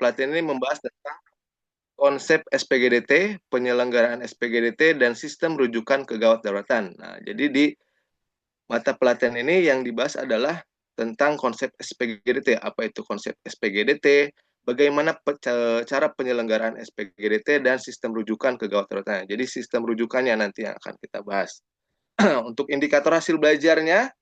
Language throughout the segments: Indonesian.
pelatihan ini membahas tentang konsep SPGDT, penyelenggaraan SPGDT, dan sistem rujukan kegawat daruratan. Nah, jadi di mata pelatihan ini yang dibahas adalah tentang konsep SPGDT. Apa itu konsep SPGDT? Bagaimana cara penyelenggaraan SPGDT dan sistem rujukan kegawat daruratan. Jadi sistem rujukannya nanti yang akan kita bahas. Untuk indikator hasil belajarnya,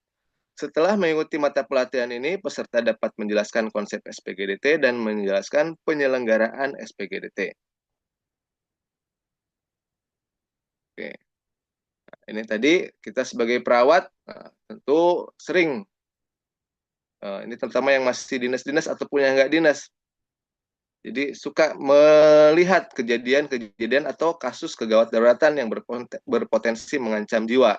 setelah mengikuti mata pelatihan ini, peserta dapat menjelaskan konsep SPGDT dan menjelaskan penyelenggaraan SPGDT. Oke. Ini tadi kita sebagai perawat tentu sering, ini terutama yang masih dinas-dinas ataupun yang nggak dinas, jadi suka melihat kejadian-kejadian atau kasus kegawat daruratan yang berpotensi mengancam jiwa.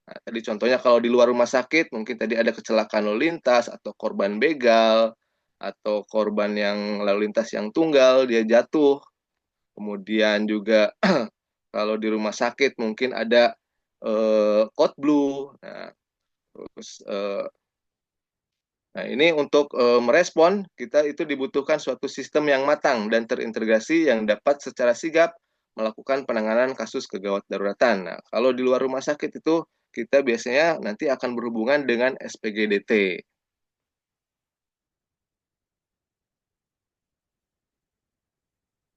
Nah, tadi contohnya kalau di luar rumah sakit, mungkin tadi ada kecelakaan lalu lintas, atau korban begal, atau korban yang lalu lintas yang tunggal, dia jatuh. Kemudian juga kalau di rumah sakit mungkin ada code blue. Nah, terus ini untuk merespon kita itu dibutuhkan suatu sistem yang matang dan terintegrasi yang dapat secara sigap melakukan penanganan kasus kegawat daruratan. Nah, kalau di luar rumah sakit itu kita biasanya nanti akan berhubungan dengan SPGDT.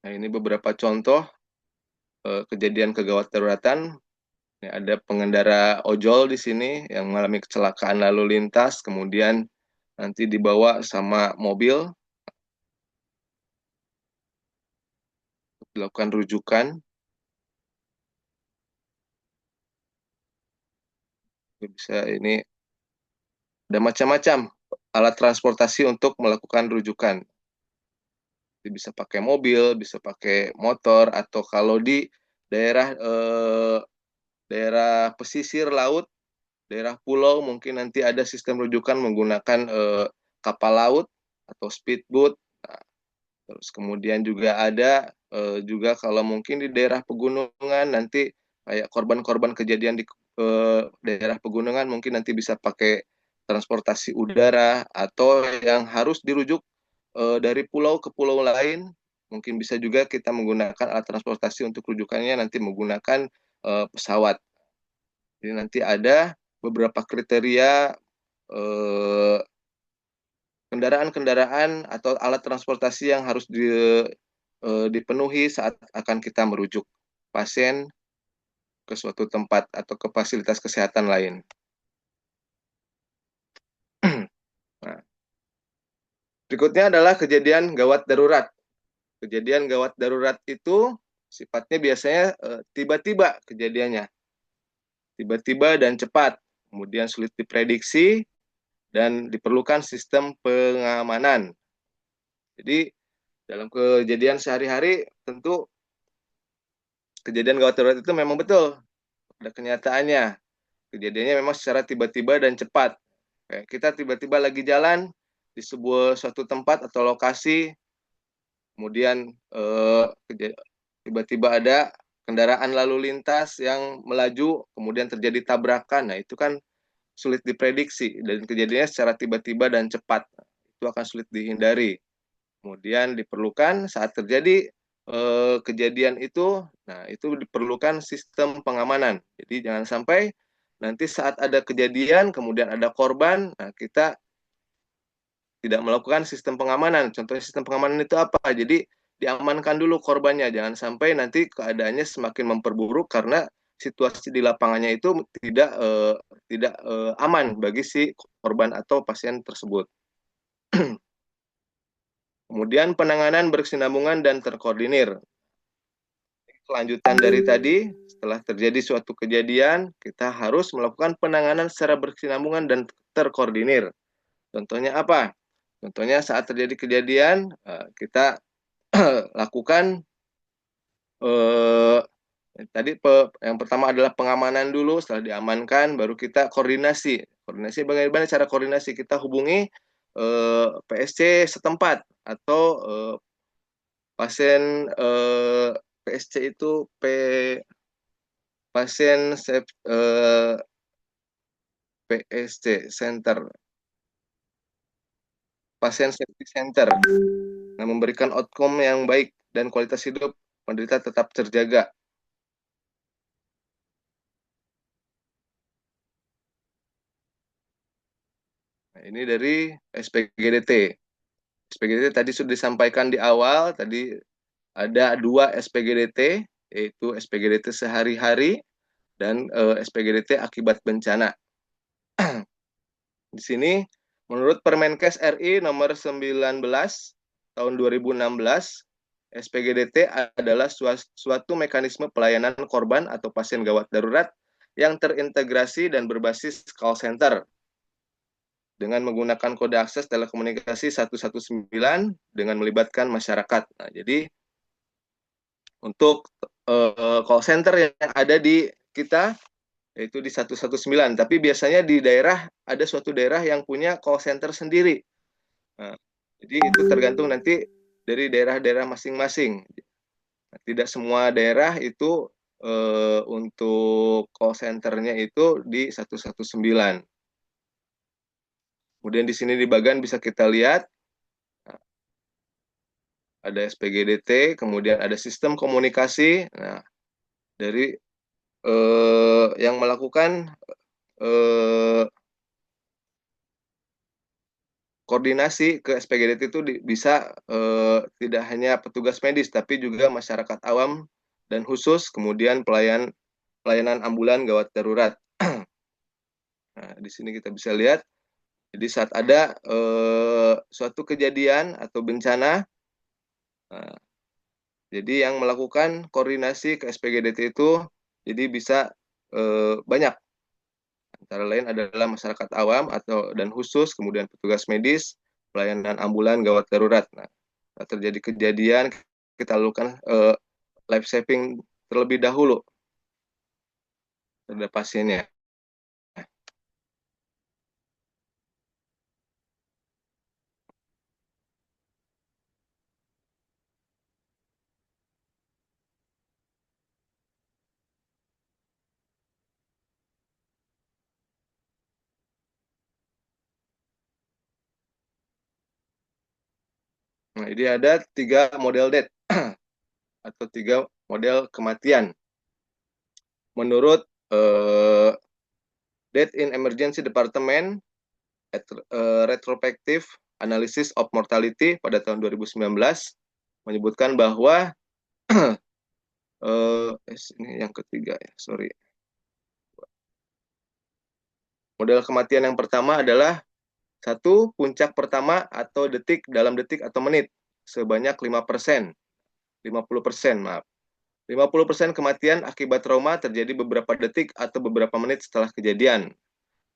Nah, ini beberapa contoh kejadian kegawat daruratan. Ini ada pengendara ojol di sini yang mengalami kecelakaan lalu lintas, kemudian nanti dibawa sama mobil, dilakukan rujukan. Bisa ini ada macam-macam alat transportasi untuk melakukan rujukan. Bisa pakai mobil, bisa pakai motor, atau kalau di daerah daerah pesisir laut, daerah pulau, mungkin nanti ada sistem rujukan menggunakan kapal laut atau speedboat. Nah, terus kemudian juga ada juga kalau mungkin di daerah pegunungan nanti kayak korban-korban kejadian di daerah pegunungan mungkin nanti bisa pakai transportasi udara, atau yang harus dirujuk dari pulau ke pulau lain, mungkin bisa juga kita menggunakan alat transportasi untuk rujukannya nanti menggunakan pesawat. Jadi nanti ada beberapa kriteria kendaraan-kendaraan atau alat transportasi yang harus dipenuhi saat akan kita merujuk pasien ke suatu tempat atau ke fasilitas kesehatan lain. Nah, berikutnya adalah kejadian gawat darurat. Kejadian gawat darurat itu sifatnya biasanya tiba-tiba kejadiannya. Tiba-tiba dan cepat, kemudian sulit diprediksi, dan diperlukan sistem pengamanan. Jadi, dalam kejadian sehari-hari, tentu kejadian gawat darurat itu memang betul, ada kenyataannya. Kejadiannya memang secara tiba-tiba dan cepat. Kayak kita tiba-tiba lagi jalan di suatu tempat atau lokasi, kemudian tiba-tiba ada kendaraan lalu lintas yang melaju, kemudian terjadi tabrakan. Nah, itu kan sulit diprediksi, dan kejadiannya secara tiba-tiba dan cepat. Itu akan sulit dihindari. Kemudian diperlukan saat terjadi kejadian itu, nah itu diperlukan sistem pengamanan. Jadi jangan sampai nanti saat ada kejadian, kemudian ada korban, nah kita tidak melakukan sistem pengamanan. Contohnya sistem pengamanan itu apa? Jadi diamankan dulu korbannya, jangan sampai nanti keadaannya semakin memperburuk karena situasi di lapangannya itu tidak aman bagi si korban atau pasien tersebut. Kemudian penanganan berkesinambungan dan terkoordinir. Kelanjutan dari tadi, setelah terjadi suatu kejadian, kita harus melakukan penanganan secara berkesinambungan dan terkoordinir. Contohnya apa? Contohnya saat terjadi kejadian, kita lakukan tadi yang pertama adalah pengamanan dulu. Setelah diamankan, baru kita koordinasi. Koordinasi bagaimana cara koordinasi? Kita hubungi PSC setempat atau pasien PSC itu pasien PSC Center, pasien safety center. Nah, memberikan outcome yang baik dan kualitas hidup penderita tetap terjaga. Nah, ini dari SPGDT. SPGDT tadi sudah disampaikan di awal, tadi ada dua SPGDT, yaitu SPGDT sehari-hari dan SPGDT akibat bencana. Di sini, menurut Permenkes RI nomor 19 tahun 2016, SPGDT adalah suatu mekanisme pelayanan korban atau pasien gawat darurat yang terintegrasi dan berbasis call center dengan menggunakan kode akses telekomunikasi 119 dengan melibatkan masyarakat. Nah, jadi untuk call center yang ada di kita yaitu di 119, tapi biasanya di daerah ada suatu daerah yang punya call center sendiri. Nah, jadi itu tergantung nanti dari daerah-daerah masing-masing. Tidak semua daerah itu untuk call centernya itu di 119. Kemudian di sini di bagian bisa kita lihat ada SPGDT, kemudian ada sistem komunikasi. Nah, dari yang melakukan koordinasi ke SPGDT itu bisa tidak hanya petugas medis, tapi juga masyarakat awam dan khusus, kemudian pelayanan ambulan gawat darurat. Nah, di sini kita bisa lihat, jadi saat ada suatu kejadian atau bencana, nah, jadi yang melakukan koordinasi ke SPGDT itu, jadi bisa banyak. Antara lain adalah masyarakat awam atau dan khusus, kemudian petugas medis, pelayanan ambulan gawat darurat. Nah, terjadi kejadian, kita lakukan life saving terlebih dahulu terhadap pasiennya. Nah, ini ada 3 model death atau 3 model kematian. Menurut Death in Emergency Department Retrospective Analysis of Mortality pada tahun 2019 menyebutkan bahwa ini yang ketiga ya, sorry. Model kematian yang pertama adalah 1. Puncak pertama atau dalam detik atau menit sebanyak 5%, 50%, maaf. 50% kematian akibat trauma terjadi beberapa detik atau beberapa menit setelah kejadian.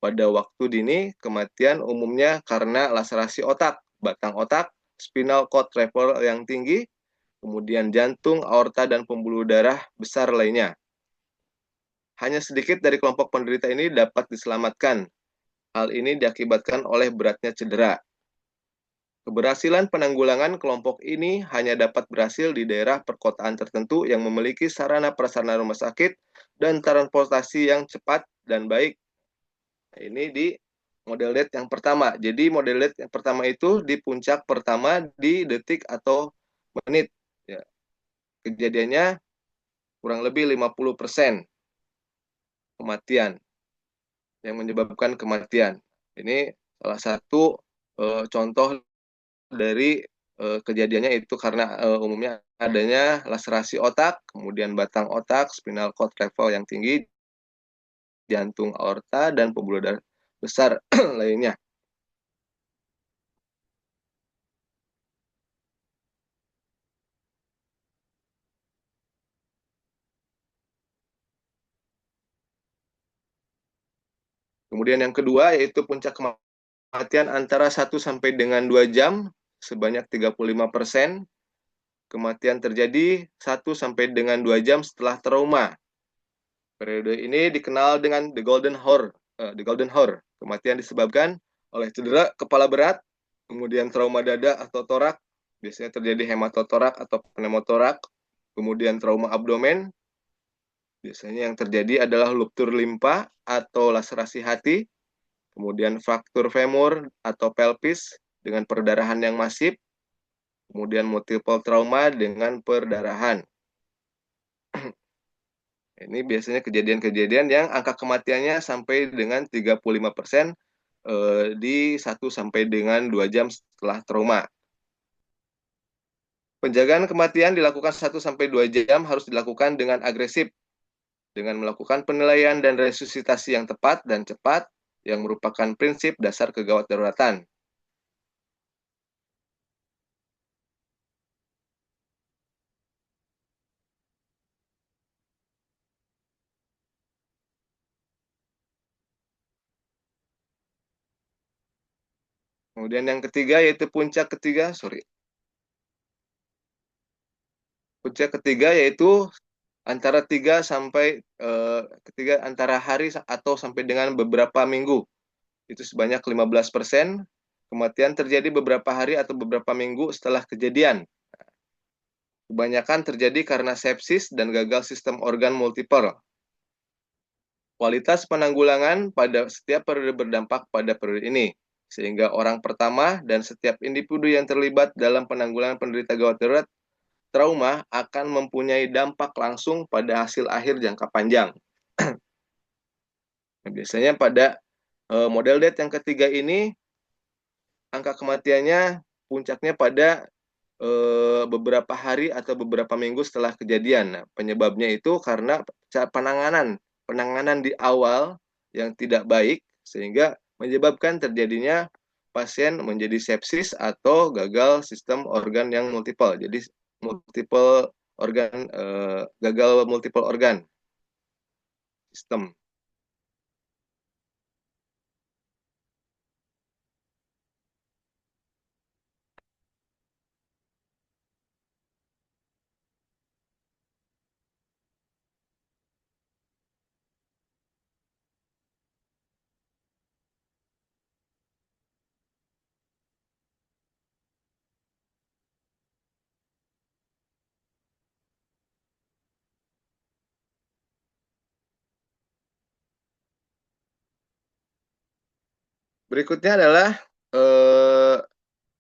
Pada waktu dini, kematian umumnya karena laserasi otak, batang otak, spinal cord travel yang tinggi, kemudian jantung, aorta, dan pembuluh darah besar lainnya. Hanya sedikit dari kelompok penderita ini dapat diselamatkan. Hal ini diakibatkan oleh beratnya cedera. Keberhasilan penanggulangan kelompok ini hanya dapat berhasil di daerah perkotaan tertentu yang memiliki sarana prasarana rumah sakit dan transportasi yang cepat dan baik. Nah, ini di model death yang pertama. Jadi model death yang pertama itu di puncak pertama di detik atau menit. Ya. Kejadiannya kurang lebih 50% kematian yang menyebabkan kematian. Ini salah satu contoh dari kejadiannya itu karena umumnya adanya laserasi otak, kemudian batang otak, spinal cord travel yang tinggi, jantung, aorta, dan pembuluh darah besar lainnya. Kemudian yang kedua yaitu puncak kematian antara 1 sampai dengan 2 jam sebanyak 35%. Kematian terjadi 1 sampai dengan 2 jam setelah trauma. Periode ini dikenal dengan the golden hour. Kematian disebabkan oleh cedera kepala berat, kemudian trauma dada atau torak, biasanya terjadi hematotorak atau pneumotorak, kemudian trauma abdomen, biasanya yang terjadi adalah ruptur limpa atau laserasi hati, kemudian fraktur femur atau pelvis dengan perdarahan yang masif, kemudian multiple trauma dengan perdarahan. Ini biasanya kejadian-kejadian yang angka kematiannya sampai dengan 35% di 1 sampai dengan 2 jam setelah trauma. Penjagaan kematian dilakukan 1 sampai 2 jam harus dilakukan dengan agresif, dengan melakukan penilaian dan resusitasi yang tepat dan cepat, yang merupakan prinsip dasar kegawat daruratan. Kemudian yang ketiga yaitu puncak ketiga yaitu antara 3 sampai ketiga antara hari atau sampai dengan beberapa minggu. Itu sebanyak 15%. Kematian terjadi beberapa hari atau beberapa minggu setelah kejadian. Kebanyakan terjadi karena sepsis dan gagal sistem organ multiple. Kualitas penanggulangan pada setiap periode berdampak pada periode ini, sehingga orang pertama dan setiap individu yang terlibat dalam penanggulangan penderita gawat darurat trauma akan mempunyai dampak langsung pada hasil akhir jangka panjang. Nah, biasanya pada model death yang ketiga ini, angka kematiannya puncaknya pada beberapa hari atau beberapa minggu setelah kejadian. Nah, penyebabnya itu karena penanganan di awal yang tidak baik sehingga menyebabkan terjadinya pasien menjadi sepsis atau gagal sistem organ yang multiple. Jadi multiple organ gagal multiple organ sistem. Berikutnya adalah eh,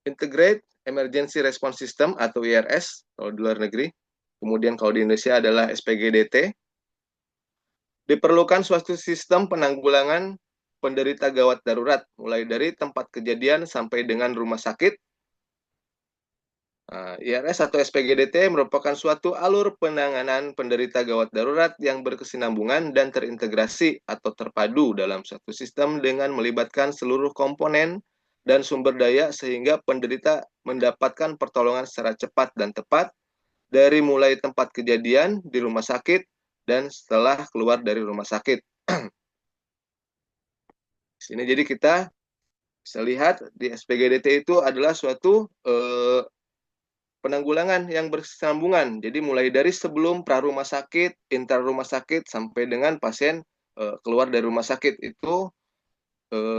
Integrate Emergency Response System atau IRS kalau di luar negeri. Kemudian kalau di Indonesia adalah SPGDT. Diperlukan suatu sistem penanggulangan penderita gawat darurat, mulai dari tempat kejadian sampai dengan rumah sakit. IRS atau SPGDT merupakan suatu alur penanganan penderita gawat darurat yang berkesinambungan dan terintegrasi atau terpadu dalam suatu sistem dengan melibatkan seluruh komponen dan sumber daya sehingga penderita mendapatkan pertolongan secara cepat dan tepat dari mulai tempat kejadian di rumah sakit dan setelah keluar dari rumah sakit. Di sini jadi kita bisa lihat di SPGDT itu adalah suatu penanggulangan yang bersambungan. Jadi mulai dari sebelum pra rumah sakit, intra rumah sakit sampai dengan pasien keluar dari rumah sakit itu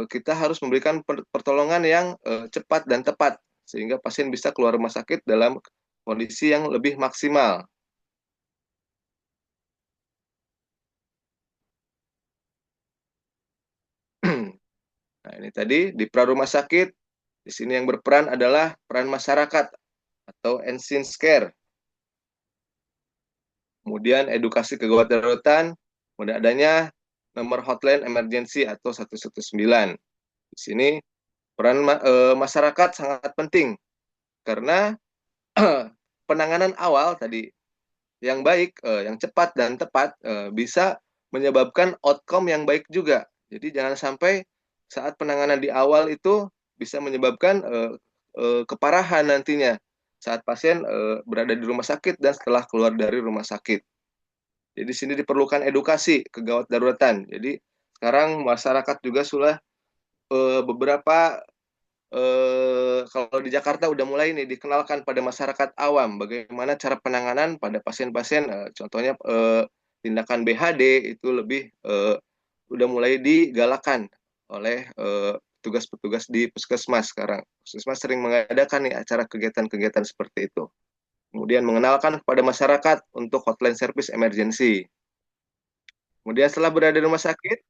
kita harus memberikan pertolongan yang cepat dan tepat sehingga pasien bisa keluar rumah sakit dalam kondisi yang lebih maksimal. Nah, ini tadi di pra rumah sakit, di sini yang berperan adalah peran masyarakat atau ensign care. Kemudian edukasi kedaruratan, kemudian adanya nomor hotline emergency atau 119. Di sini peran masyarakat sangat penting karena penanganan awal tadi yang baik, yang cepat dan tepat bisa menyebabkan outcome yang baik juga. Jadi jangan sampai saat penanganan di awal itu bisa menyebabkan keparahan nantinya saat pasien berada di rumah sakit dan setelah keluar dari rumah sakit. Jadi di sini diperlukan edukasi kegawat daruratan. Jadi sekarang masyarakat juga sudah beberapa kalau di Jakarta udah mulai nih dikenalkan pada masyarakat awam bagaimana cara penanganan pada pasien-pasien, contohnya tindakan BHD itu lebih udah mulai digalakan oleh petugas-petugas di puskesmas sekarang. Puskesmas sering mengadakan nih acara kegiatan-kegiatan seperti itu. Kemudian mengenalkan kepada masyarakat untuk hotline service emergency. Kemudian setelah berada di rumah sakit,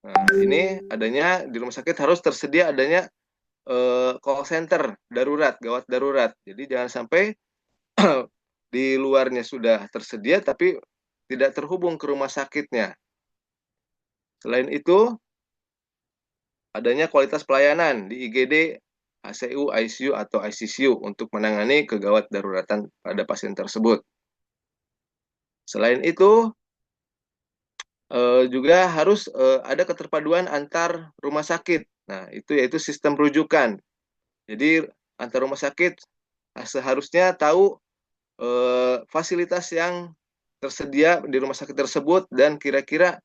nah, ini adanya di rumah sakit harus tersedia adanya call center darurat, gawat darurat. Jadi jangan sampai di luarnya sudah tersedia tapi tidak terhubung ke rumah sakitnya. Selain itu, adanya kualitas pelayanan di IGD, HCU, ICU, atau ICCU untuk menangani kegawat daruratan pada pasien tersebut. Selain itu, juga harus ada keterpaduan antar rumah sakit. Nah, itu yaitu sistem rujukan. Jadi, antar rumah sakit seharusnya tahu fasilitas yang tersedia di rumah sakit tersebut dan kira-kira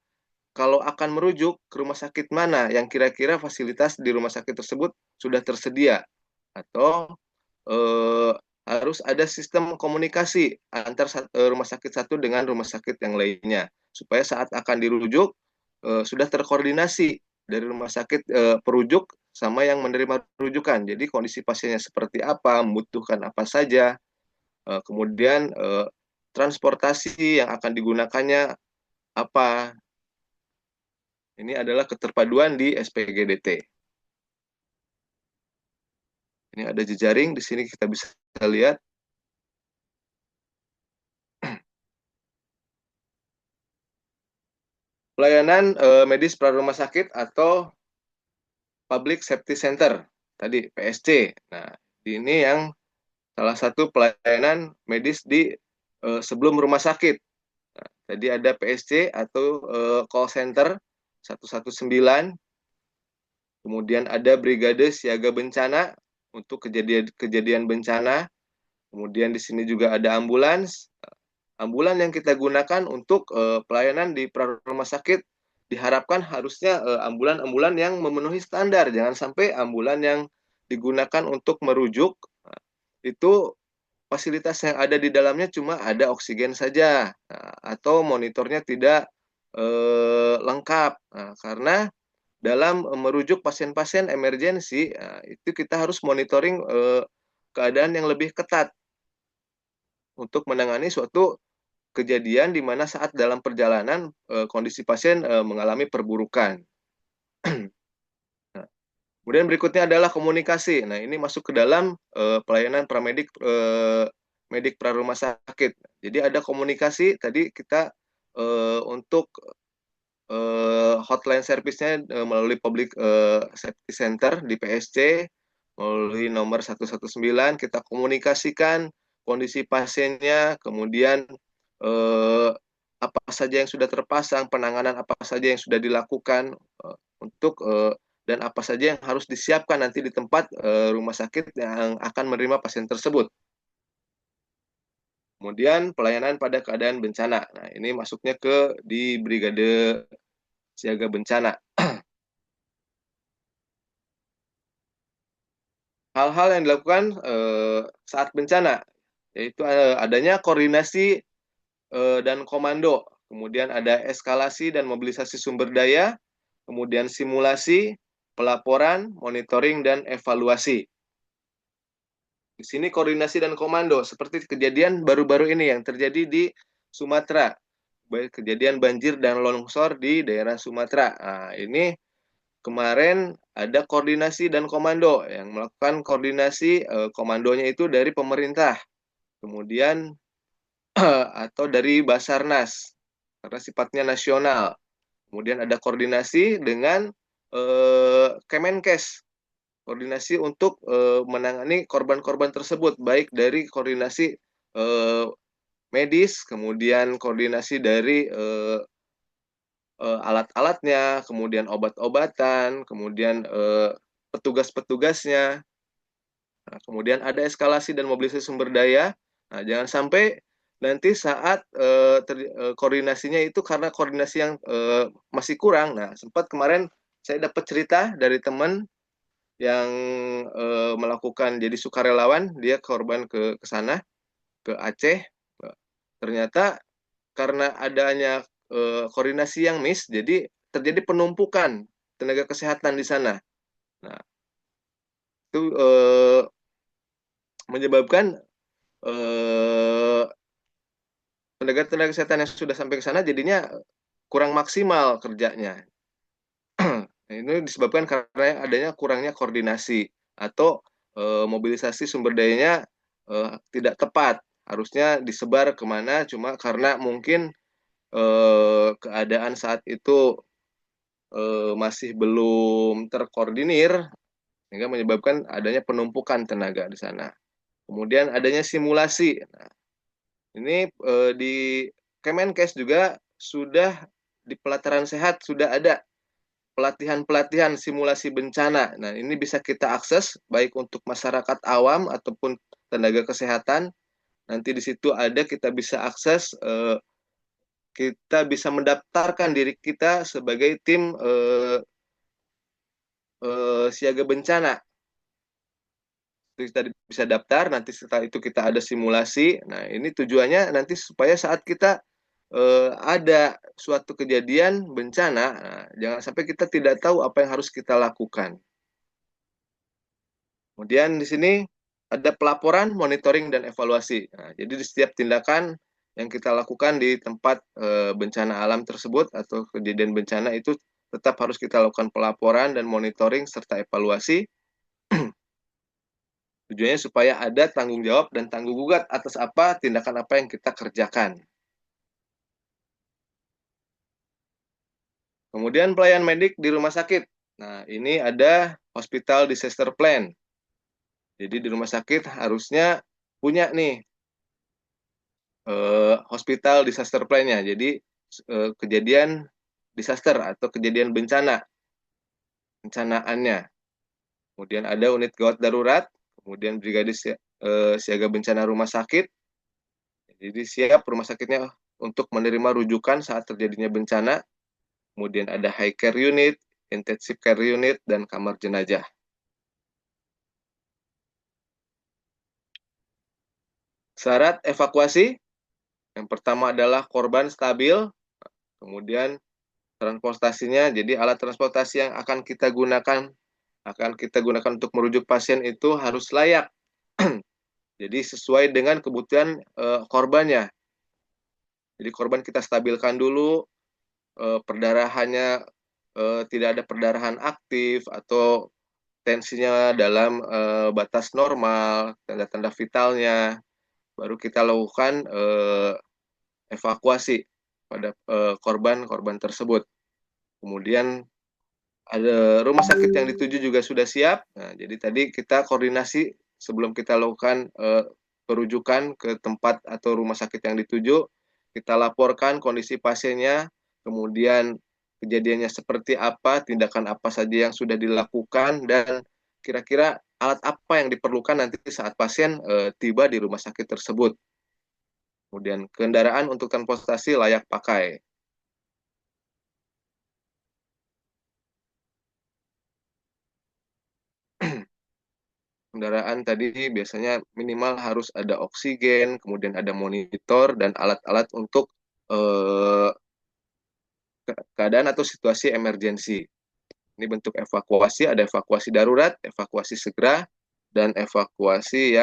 kalau akan merujuk ke rumah sakit mana yang kira-kira fasilitas di rumah sakit tersebut sudah tersedia atau eh, harus ada sistem komunikasi antar rumah sakit satu dengan rumah sakit yang lainnya supaya saat akan dirujuk sudah terkoordinasi dari rumah sakit perujuk sama yang menerima rujukan. Jadi kondisi pasiennya seperti apa, membutuhkan apa saja, kemudian transportasi yang akan digunakannya apa. Ini adalah keterpaduan di SPGDT. Ini ada jejaring, di sini kita bisa lihat. Pelayanan medis pra-rumah sakit atau Public Safety Center, tadi PSC. Nah, ini yang salah satu pelayanan medis di sebelum rumah sakit. Nah, tadi ada PSC atau call center 119, kemudian ada brigade siaga bencana untuk kejadian bencana. Kemudian di sini juga ada ambulans. Ambulan yang kita gunakan untuk pelayanan di rumah sakit diharapkan harusnya ambulan-ambulan yang memenuhi standar. Jangan sampai ambulan yang digunakan untuk merujuk itu fasilitas yang ada di dalamnya cuma ada oksigen saja, atau monitornya tidak lengkap. Nah, karena dalam merujuk pasien-pasien emergensi itu kita harus monitoring keadaan yang lebih ketat untuk menangani suatu kejadian di mana saat dalam perjalanan kondisi pasien mengalami perburukan. Nah, kemudian berikutnya adalah komunikasi. Nah, ini masuk ke dalam pelayanan pramedik medik pra rumah sakit. Jadi ada komunikasi tadi kita untuk hotline service-nya melalui Public Safety Center di PSC melalui nomor 119 kita komunikasikan kondisi pasiennya, kemudian apa saja yang sudah terpasang, penanganan apa saja yang sudah dilakukan untuk dan apa saja yang harus disiapkan nanti di tempat rumah sakit yang akan menerima pasien tersebut. Kemudian pelayanan pada keadaan bencana. Nah, ini masuknya ke di brigade siaga bencana. Hal-hal yang dilakukan saat bencana yaitu adanya koordinasi dan komando, kemudian ada eskalasi dan mobilisasi sumber daya, kemudian simulasi, pelaporan, monitoring, dan evaluasi. Di sini koordinasi dan komando, seperti kejadian baru-baru ini yang terjadi di Sumatera, baik kejadian banjir dan longsor di daerah Sumatera. Nah, ini kemarin ada koordinasi dan komando yang melakukan koordinasi, komandonya itu dari pemerintah, kemudian atau dari Basarnas karena sifatnya nasional. Kemudian ada koordinasi dengan Kemenkes, koordinasi untuk menangani korban-korban tersebut, baik dari koordinasi medis, kemudian koordinasi dari alat-alatnya, kemudian obat-obatan, kemudian petugas-petugasnya. Nah, kemudian ada eskalasi dan mobilisasi sumber daya. Nah, jangan sampai nanti saat koordinasinya itu karena koordinasi yang masih kurang. Nah, sempat kemarin saya dapat cerita dari teman yang melakukan jadi sukarelawan, dia korban ke sana, ke Aceh. Ternyata karena adanya koordinasi yang miss, jadi terjadi penumpukan tenaga kesehatan di sana. Nah, itu menyebabkan tenaga-tenaga kesehatan yang sudah sampai ke sana jadinya kurang maksimal kerjanya. Nah, ini disebabkan karena adanya kurangnya koordinasi. atau mobilisasi sumber dayanya tidak tepat. Harusnya disebar kemana, cuma karena mungkin keadaan saat itu masih belum terkoordinir, sehingga menyebabkan adanya penumpukan tenaga di sana. Kemudian adanya simulasi. Nah, ini di Kemenkes juga sudah di pelataran sehat sudah ada pelatihan-pelatihan simulasi bencana. Nah, ini bisa kita akses baik untuk masyarakat awam ataupun tenaga kesehatan. Nanti di situ ada kita bisa akses, kita bisa mendaftarkan diri kita sebagai tim siaga bencana. Kita bisa daftar, nanti setelah itu kita ada simulasi. Nah, ini tujuannya nanti supaya saat kita ada suatu kejadian bencana, nah, jangan sampai kita tidak tahu apa yang harus kita lakukan. Kemudian di sini ada pelaporan, monitoring, dan evaluasi. Nah, jadi di setiap tindakan yang kita lakukan di tempat bencana alam tersebut atau kejadian bencana itu tetap harus kita lakukan pelaporan dan monitoring serta evaluasi. Tujuannya supaya ada tanggung jawab dan tanggung gugat atas tindakan apa yang kita kerjakan. Kemudian pelayan medik di rumah sakit. Nah, ini ada hospital disaster plan. Jadi di rumah sakit harusnya punya nih hospital disaster plan-nya. Jadi kejadian disaster atau kejadian bencanaannya. Kemudian ada unit gawat darurat, kemudian brigade siaga bencana rumah sakit. Jadi siap rumah sakitnya untuk menerima rujukan saat terjadinya bencana. Kemudian ada high care unit, intensive care unit, dan kamar jenazah. Syarat evakuasi, yang pertama adalah korban stabil, kemudian transportasinya, jadi alat transportasi yang akan kita gunakan untuk merujuk pasien itu harus layak. Jadi sesuai dengan kebutuhan korbannya. Jadi korban kita stabilkan dulu, perdarahannya tidak ada perdarahan aktif atau tensinya dalam batas normal, tanda-tanda vitalnya, baru kita lakukan evakuasi pada korban-korban tersebut. Kemudian ada rumah sakit yang dituju juga sudah siap. Nah, jadi tadi kita koordinasi sebelum kita lakukan perujukan ke tempat atau rumah sakit yang dituju, kita laporkan kondisi pasiennya, kemudian kejadiannya seperti apa, tindakan apa saja yang sudah dilakukan, dan kira-kira alat apa yang diperlukan nanti saat pasien tiba di rumah sakit tersebut. Kemudian kendaraan untuk transportasi layak pakai. Kendaraan tadi biasanya minimal harus ada oksigen, kemudian ada monitor dan alat-alat untuk keadaan atau situasi emergensi. Ini bentuk evakuasi, ada evakuasi darurat, evakuasi segera, dan evakuasi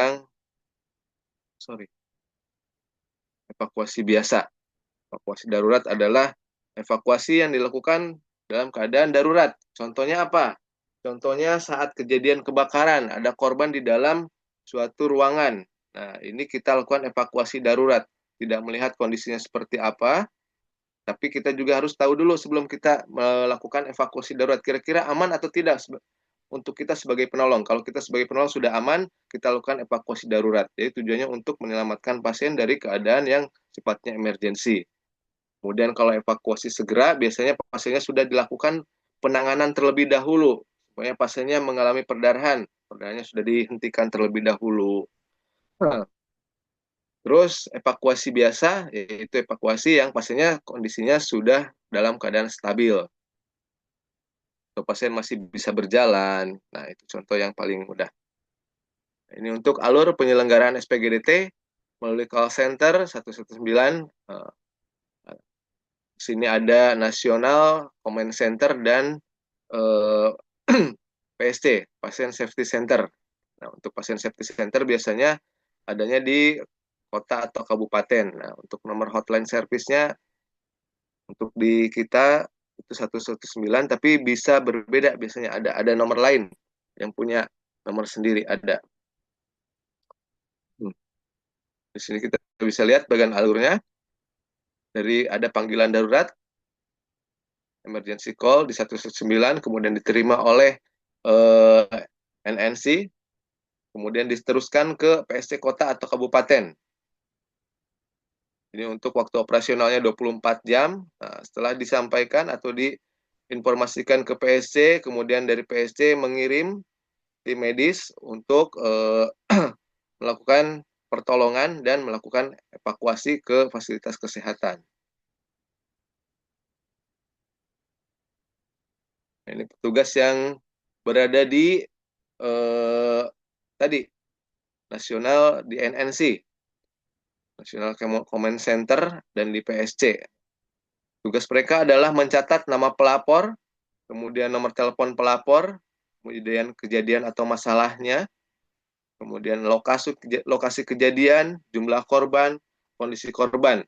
biasa. Evakuasi darurat adalah evakuasi yang dilakukan dalam keadaan darurat. Contohnya apa? Contohnya saat kejadian kebakaran, ada korban di dalam suatu ruangan. Nah, ini kita lakukan evakuasi darurat. Tidak melihat kondisinya seperti apa, tapi kita juga harus tahu dulu sebelum kita melakukan evakuasi darurat. Kira-kira aman atau tidak untuk kita sebagai penolong. Kalau kita sebagai penolong sudah aman, kita lakukan evakuasi darurat. Jadi tujuannya untuk menyelamatkan pasien dari keadaan yang sifatnya emergensi. Kemudian kalau evakuasi segera, biasanya pasiennya sudah dilakukan penanganan terlebih dahulu. Supaya pasiennya mengalami perdarahan. Perdarahannya sudah dihentikan terlebih dahulu. Terus evakuasi biasa, yaitu evakuasi yang pasiennya kondisinya sudah dalam keadaan stabil. Atau pasien masih bisa berjalan. Nah, itu contoh yang paling mudah. Ini untuk alur penyelenggaraan SPGDT melalui call center 119. Di sini ada National Command Center dan PSC, Pasien Safety Center. Nah, untuk Pasien Safety Center biasanya adanya di kota atau kabupaten. Nah, untuk nomor hotline service-nya untuk di kita itu 119, tapi bisa berbeda, biasanya ada nomor lain yang punya nomor sendiri ada. Hmm. Di sini kita bisa lihat bagian alurnya. Dari ada panggilan darurat, emergency call di 119, kemudian diterima oleh NNC, kemudian diteruskan ke PSC kota atau kabupaten. Ini untuk waktu operasionalnya 24 jam. Nah, setelah disampaikan atau diinformasikan ke PSC, kemudian dari PSC mengirim tim medis untuk melakukan pertolongan dan melakukan evakuasi ke fasilitas kesehatan. Ini petugas yang berada di tadi nasional di NNC, National Command Center, dan di PSC. Tugas mereka adalah mencatat nama pelapor, kemudian nomor telepon pelapor, kemudian kejadian atau masalahnya, kemudian lokasi kejadian, jumlah korban, kondisi korban.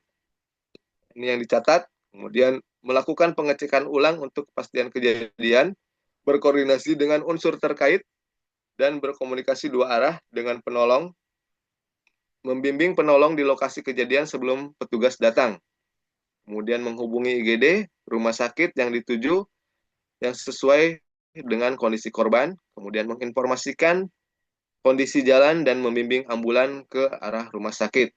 Ini yang dicatat, kemudian melakukan pengecekan ulang untuk kepastian kejadian, berkoordinasi dengan unsur terkait, dan berkomunikasi dua arah dengan penolong, membimbing penolong di lokasi kejadian sebelum petugas datang, kemudian menghubungi IGD, rumah sakit yang dituju yang sesuai dengan kondisi korban, kemudian menginformasikan kondisi jalan dan membimbing ambulan ke arah rumah sakit.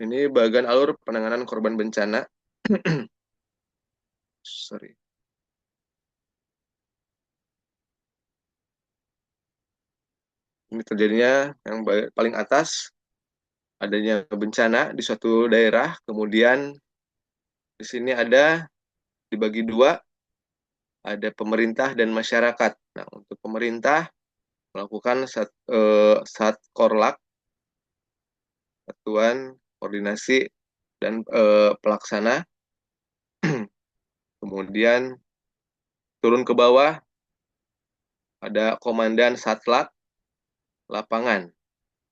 Ini bagian alur penanganan korban bencana. Sorry. Ini terjadinya yang paling atas, adanya bencana di suatu daerah, kemudian di sini ada dibagi dua, ada pemerintah dan masyarakat. Nah, untuk pemerintah melakukan Satkorlak, Satuan Koordinasi dan Pelaksana, kemudian turun ke bawah ada Komandan Satlak Lapangan.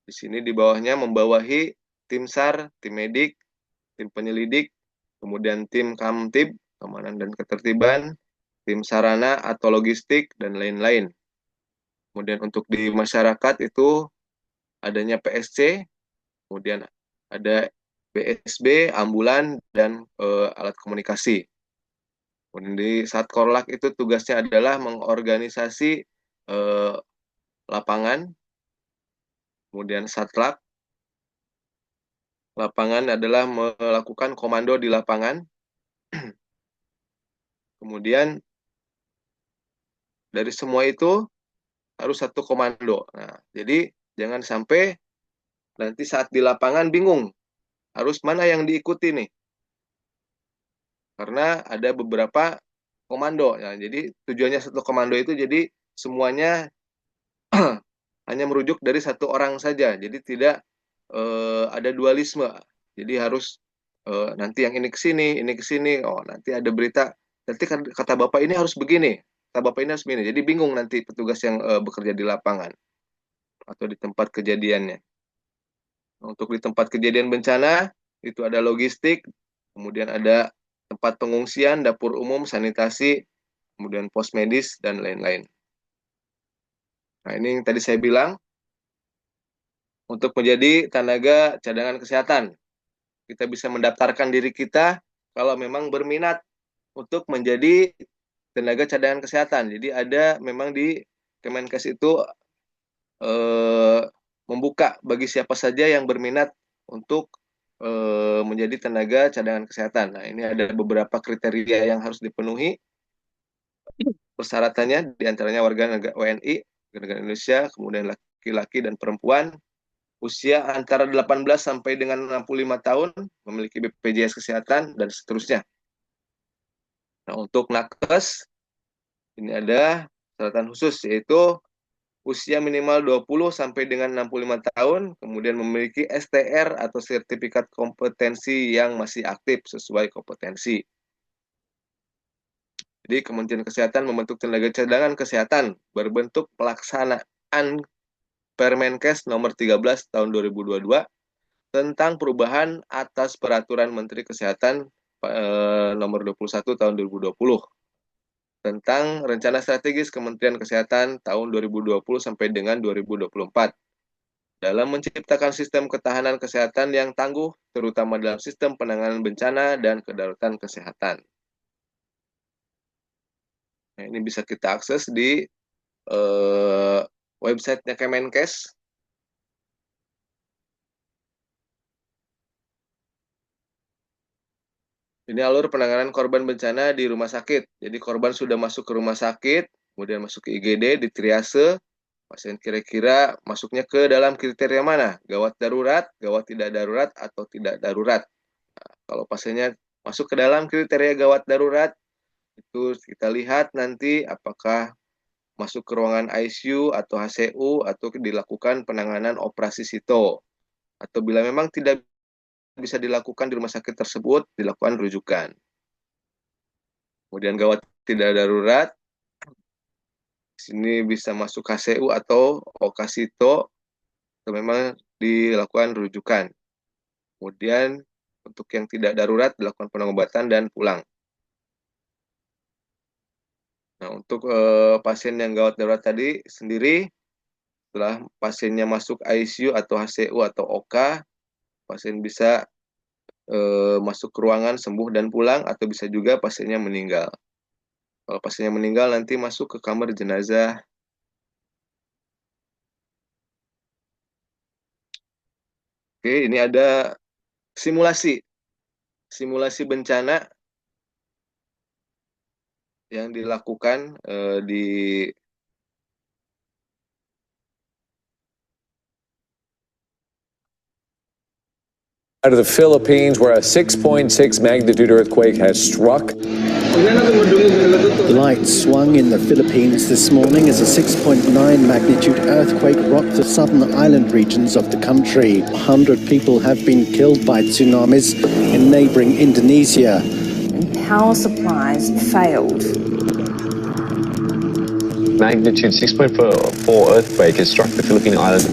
Di sini di bawahnya membawahi tim SAR, tim medik, tim penyelidik, kemudian tim Kamtib, keamanan dan ketertiban, tim sarana atau logistik, dan lain-lain. Kemudian untuk di masyarakat itu adanya PSC, kemudian ada BSB, ambulan, dan alat komunikasi. Kemudian di Satkorlak itu tugasnya adalah mengorganisasi lapangan, kemudian Satlak, lapangan adalah melakukan komando di lapangan, kemudian dari semua itu harus satu komando. Nah, jadi jangan sampai nanti saat di lapangan bingung, harus mana yang diikuti nih. Karena ada beberapa komando. Ya, jadi tujuannya satu komando itu jadi semuanya hanya merujuk dari satu orang saja. Jadi tidak ada dualisme. Jadi harus nanti yang ini ke sini, ini ke sini. Oh, nanti ada berita. Nanti kata Bapak ini harus begini. Kata Bapak ini harus begini. Jadi bingung nanti petugas yang bekerja di lapangan atau di tempat kejadiannya. Untuk di tempat kejadian bencana, itu ada logistik, kemudian ada tempat pengungsian, dapur umum, sanitasi, kemudian pos medis, dan lain-lain. Nah, ini yang tadi saya bilang, untuk menjadi tenaga cadangan kesehatan, kita bisa mendaftarkan diri kita kalau memang berminat untuk menjadi tenaga cadangan kesehatan. Jadi ada memang di Kemenkes itu eh, membuka bagi siapa saja yang berminat untuk menjadi tenaga cadangan kesehatan. Nah, ini ada beberapa kriteria yang harus dipenuhi. Persyaratannya diantaranya warga negara WNI, negara Indonesia, kemudian laki-laki dan perempuan, usia antara 18 sampai dengan 65 tahun, memiliki BPJS Kesehatan, dan seterusnya. Nah, untuk nakes, ini ada persyaratan khusus, yaitu usia minimal 20 sampai dengan 65 tahun, kemudian memiliki STR atau sertifikat kompetensi yang masih aktif sesuai kompetensi. Jadi Kementerian Kesehatan membentuk tenaga cadangan kesehatan berbentuk pelaksanaan Permenkes nomor 13 tahun 2022 tentang perubahan atas peraturan Menteri Kesehatan nomor 21 tahun 2020 tentang rencana strategis Kementerian Kesehatan tahun 2020 sampai dengan 2024 dalam menciptakan sistem ketahanan kesehatan yang tangguh, terutama dalam sistem penanganan bencana dan kedaruratan kesehatan. Nah, ini bisa kita akses di websitenya Kemenkes. Ini alur penanganan korban bencana di rumah sakit. Jadi korban sudah masuk ke rumah sakit, kemudian masuk ke IGD, di triase, pasien kira-kira masuknya ke dalam kriteria mana? Gawat darurat, gawat tidak darurat, atau tidak darurat. Nah, kalau pasiennya masuk ke dalam kriteria gawat darurat, itu kita lihat nanti apakah masuk ke ruangan ICU atau HCU atau dilakukan penanganan operasi sito. Atau bila memang tidak bisa dilakukan di rumah sakit tersebut, dilakukan rujukan. Kemudian gawat tidak darurat, sini bisa masuk HCU atau okasito, atau memang dilakukan rujukan. Kemudian untuk yang tidak darurat dilakukan pengobatan dan pulang. Nah, untuk pasien yang gawat darurat tadi sendiri, setelah pasiennya masuk ICU atau HCU atau OK, pasien bisa masuk ke ruangan sembuh dan pulang, atau bisa juga pasiennya meninggal. Kalau pasiennya meninggal nanti masuk ke kamar jenazah. Oke, ini ada simulasi bencana yang dilakukan di Out of the Philippines, where a 6.6 magnitude earthquake has struck. Lights swung in the Philippines this morning as a 6.9 magnitude earthquake rocked the southern island regions of the country. 100 people have been killed by tsunamis in neighboring Indonesia. Power supplies failed. Magnitude 6.4 earthquake has struck the Philippine island.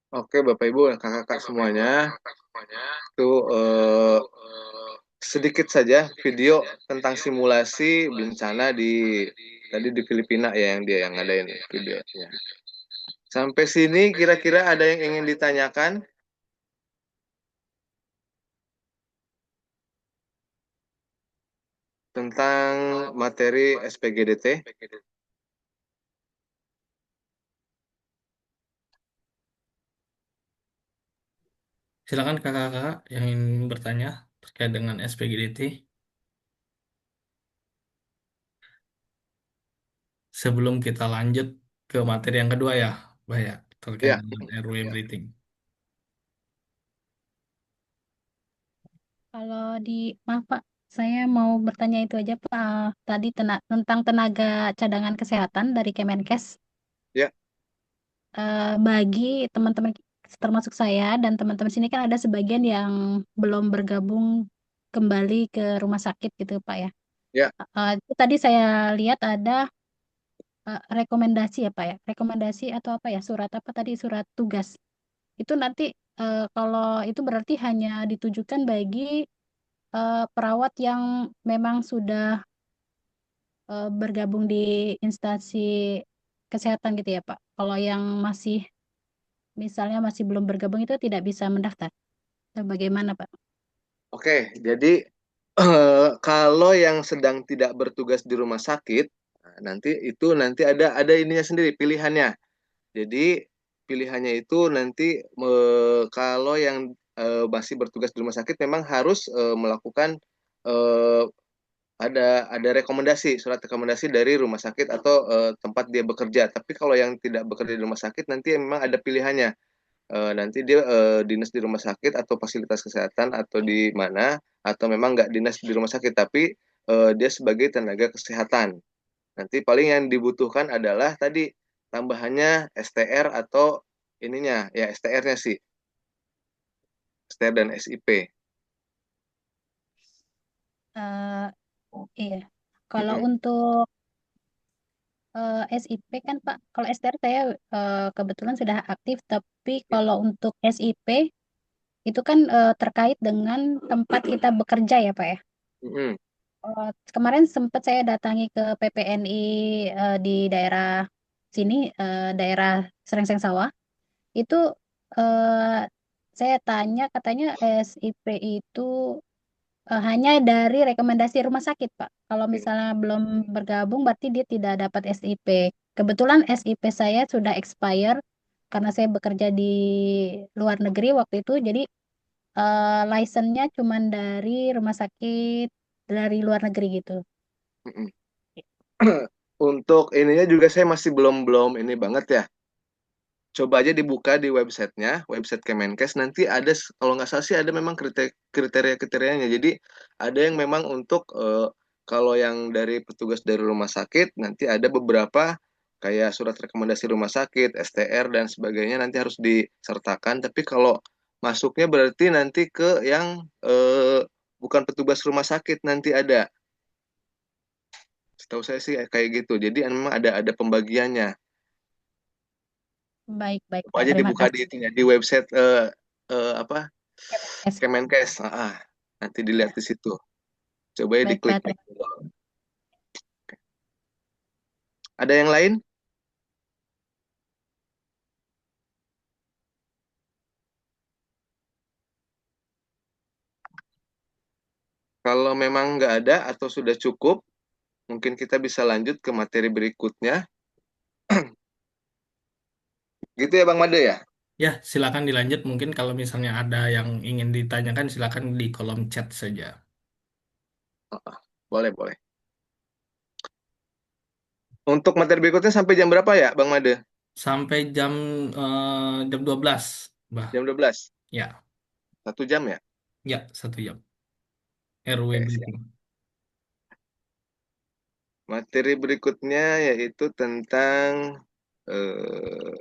Oke, Bapak Ibu, kakak-kakak semuanya, itu sedikit saja video tentang simulasi bencana di tadi di Filipina ya yang dia yang ngadain videonya. Sampai sini kira-kira ada yang ingin ditanyakan tentang materi SPGDT? Silakan kakak-kakak yang ingin bertanya terkait dengan SPGDT. Sebelum kita lanjut ke materi yang kedua ya, Mbak ya, terkait Ya, dengan RW breathing. Kalau di, maaf Pak, saya mau bertanya itu aja Pak. Tadi tentang tenaga cadangan kesehatan dari Kemenkes. ya, Bagi teman-teman termasuk saya dan teman-teman sini kan ada sebagian yang belum bergabung kembali ke rumah sakit gitu Pak ya. ya. Itu tadi saya lihat ada rekomendasi ya Pak ya. Rekomendasi atau apa ya? Surat apa tadi? Surat tugas. Itu nanti kalau itu berarti hanya ditujukan bagi perawat yang memang sudah bergabung di instansi kesehatan gitu ya Pak. Kalau yang masih misalnya masih belum bergabung itu tidak bisa mendaftar. Bagaimana Pak? Oke, jadi kalau yang sedang tidak bertugas di rumah sakit, Nanti ada ininya sendiri pilihannya. Jadi pilihannya itu nanti kalau yang masih bertugas di rumah sakit memang harus melakukan eh, ada rekomendasi, surat rekomendasi dari rumah sakit atau tempat dia bekerja. Tapi kalau yang tidak bekerja di rumah sakit nanti memang ada pilihannya. Nanti dia dinas di rumah sakit atau fasilitas kesehatan atau di mana atau memang nggak dinas di rumah sakit tapi dia sebagai tenaga kesehatan. Nanti paling yang dibutuhkan adalah tadi tambahannya STR atau ininya ya STR-nya sih, STR dan SIP. Eh, iya. Kalau Mm-mm. untuk SIP kan Pak, kalau STR saya kebetulan sudah aktif, tapi kalau untuk SIP itu kan terkait dengan tempat kita bekerja ya Pak ya. Mm-mm. Kemarin sempat saya datangi ke PPNI di daerah sini, daerah Serengseng Sawah. Itu eh, saya tanya katanya SIP itu hanya dari rekomendasi rumah sakit, Pak. Kalau misalnya belum bergabung, berarti dia tidak dapat SIP. Kebetulan SIP saya sudah expire karena saya bekerja di luar negeri waktu itu. Jadi license-nya cuma dari rumah sakit dari luar negeri gitu. Mm-mm. Untuk ininya juga saya masih belum belum ini banget ya. Coba aja dibuka di websitenya, website Kemenkes. Nanti ada, kalau nggak salah sih ada memang kriteria-kriterianya. Jadi ada yang memang untuk kalau yang dari petugas dari rumah sakit, nanti ada beberapa kayak surat rekomendasi rumah sakit, STR dan sebagainya nanti harus disertakan. Tapi kalau masuknya berarti nanti ke yang bukan petugas rumah sakit nanti ada. Setahu saya sih kayak gitu. Jadi memang ada pembagiannya. Baik, baik, Coba Pak. aja Terima dibuka di kasih. itunya di website apa Yes. Kemenkes. Nanti dilihat Ya, di situ. Coba ya baik, diklik Pak. link dulu. Ada yang lain? Kalau memang nggak ada atau sudah cukup, mungkin kita bisa lanjut ke materi berikutnya. Gitu ya Bang Made ya? Ya, silakan dilanjut. Mungkin kalau misalnya ada yang ingin ditanyakan, silakan di kolom chat saja. Boleh, boleh. Untuk materi berikutnya sampai jam berapa ya Bang Made? Sampai jam 12, Bah. Jam 12. Ya, 1 jam ya? ya, 1 jam. RW Oke, siap. briefing. Materi berikutnya yaitu tentang eh,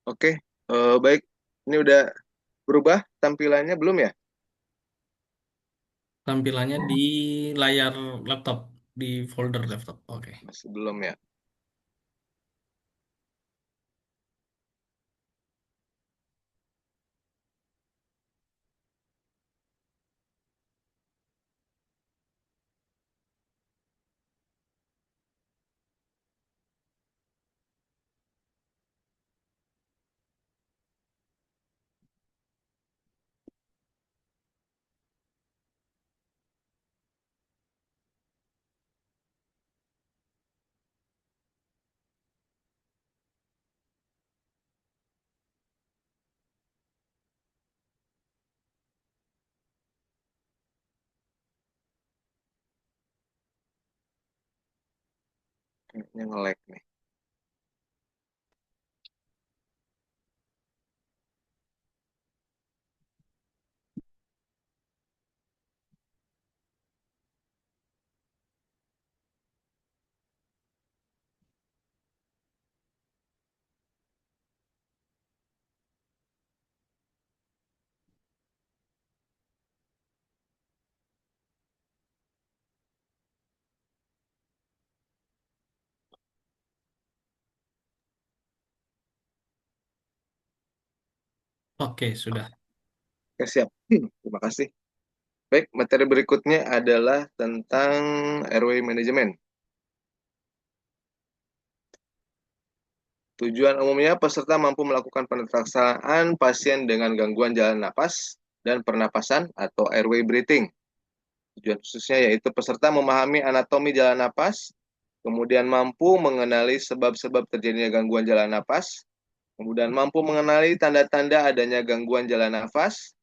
oke, baik. Ini udah berubah tampilannya belum ya? Tampilannya di layar laptop, di folder laptop. Oke. Masih belum ya? Kayaknya nge-lag nih. Oke, sudah. Oke, siap. Terima kasih. Baik, materi berikutnya adalah tentang airway management. Tujuan umumnya, peserta mampu melakukan penataan pasien dengan gangguan jalan napas dan pernapasan atau airway breathing. Tujuan khususnya yaitu peserta memahami anatomi jalan napas, kemudian mampu mengenali sebab-sebab terjadinya gangguan jalan napas, kemudian mampu mengenali tanda-tanda adanya gangguan jalan nafas,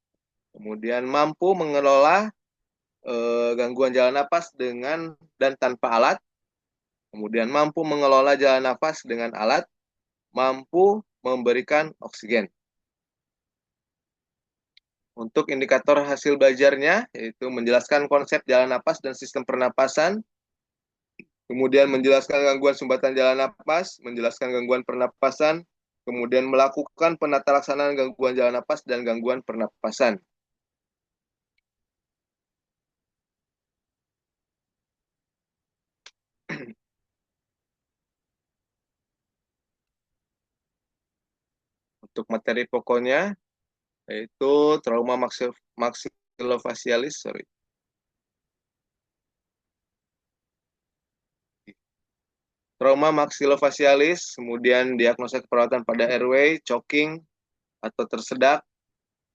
kemudian mampu mengelola gangguan jalan napas dengan dan tanpa alat, kemudian mampu mengelola jalan nafas dengan alat, mampu memberikan oksigen. Untuk indikator hasil belajarnya, yaitu menjelaskan konsep jalan napas dan sistem pernapasan, kemudian menjelaskan gangguan sumbatan jalan napas, menjelaskan gangguan pernapasan, kemudian melakukan penata laksanaan gangguan jalan napas dan gangguan pernapasan. Untuk materi pokoknya, yaitu trauma maksilofacialis, trauma maksilofacialis, kemudian diagnosa keperawatan pada airway, choking atau tersedak,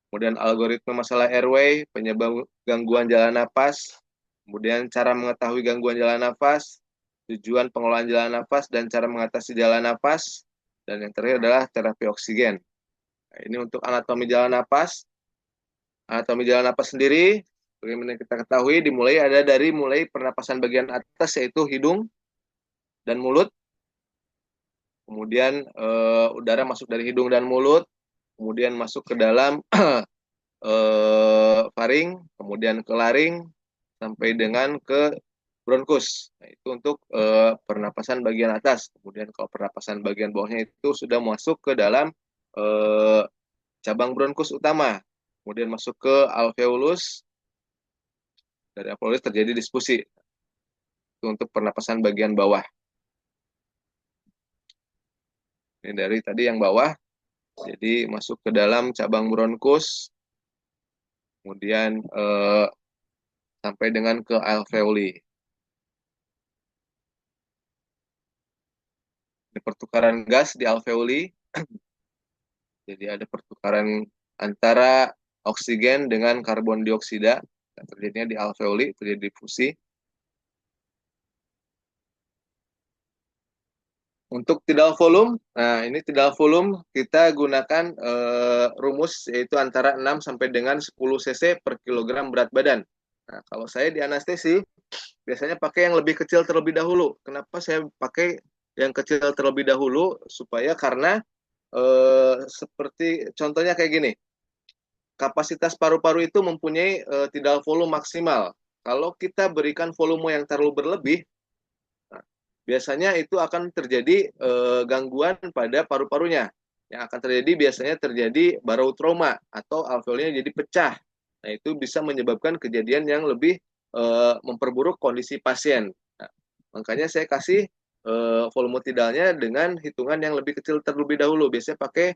kemudian algoritma masalah airway, penyebab gangguan jalan napas, kemudian cara mengetahui gangguan jalan napas, tujuan pengelolaan jalan napas dan cara mengatasi jalan napas, dan yang terakhir adalah terapi oksigen. Nah, ini untuk anatomi jalan napas. Anatomi jalan napas sendiri, bagaimana kita ketahui, ada dari mulai pernapasan bagian atas yaitu hidung dan mulut, kemudian udara masuk dari hidung dan mulut, kemudian masuk ke dalam faring, kemudian ke laring, sampai dengan ke bronkus. Nah, itu untuk pernapasan bagian atas. Kemudian kalau pernapasan bagian bawahnya itu sudah masuk ke dalam cabang bronkus utama. Kemudian masuk ke alveolus. Dari alveolus terjadi diskusi. Itu untuk pernapasan bagian bawah. Ini dari tadi yang bawah. Jadi masuk ke dalam cabang bronkus. Kemudian sampai dengan ke alveoli. Ini pertukaran gas di alveoli. Jadi ada pertukaran antara oksigen dengan karbon dioksida. Terjadinya di alveoli, terjadi difusi. Untuk tidal volume, nah ini tidal volume kita gunakan rumus yaitu antara 6 sampai dengan 10 cc per kilogram berat badan. Nah, kalau saya di anestesi, biasanya pakai yang lebih kecil terlebih dahulu. Kenapa saya pakai yang kecil terlebih dahulu? Karena seperti contohnya kayak gini, kapasitas paru-paru itu mempunyai tidal volume maksimal. Kalau kita berikan volume yang terlalu berlebih, nah, biasanya itu akan terjadi gangguan pada paru-parunya. Yang akan terjadi biasanya terjadi barotrauma atau alveolnya jadi pecah. Nah, itu bisa menyebabkan kejadian yang lebih memperburuk kondisi pasien. Nah, makanya saya kasih volume tidalnya dengan hitungan yang lebih kecil terlebih dahulu. Biasanya pakai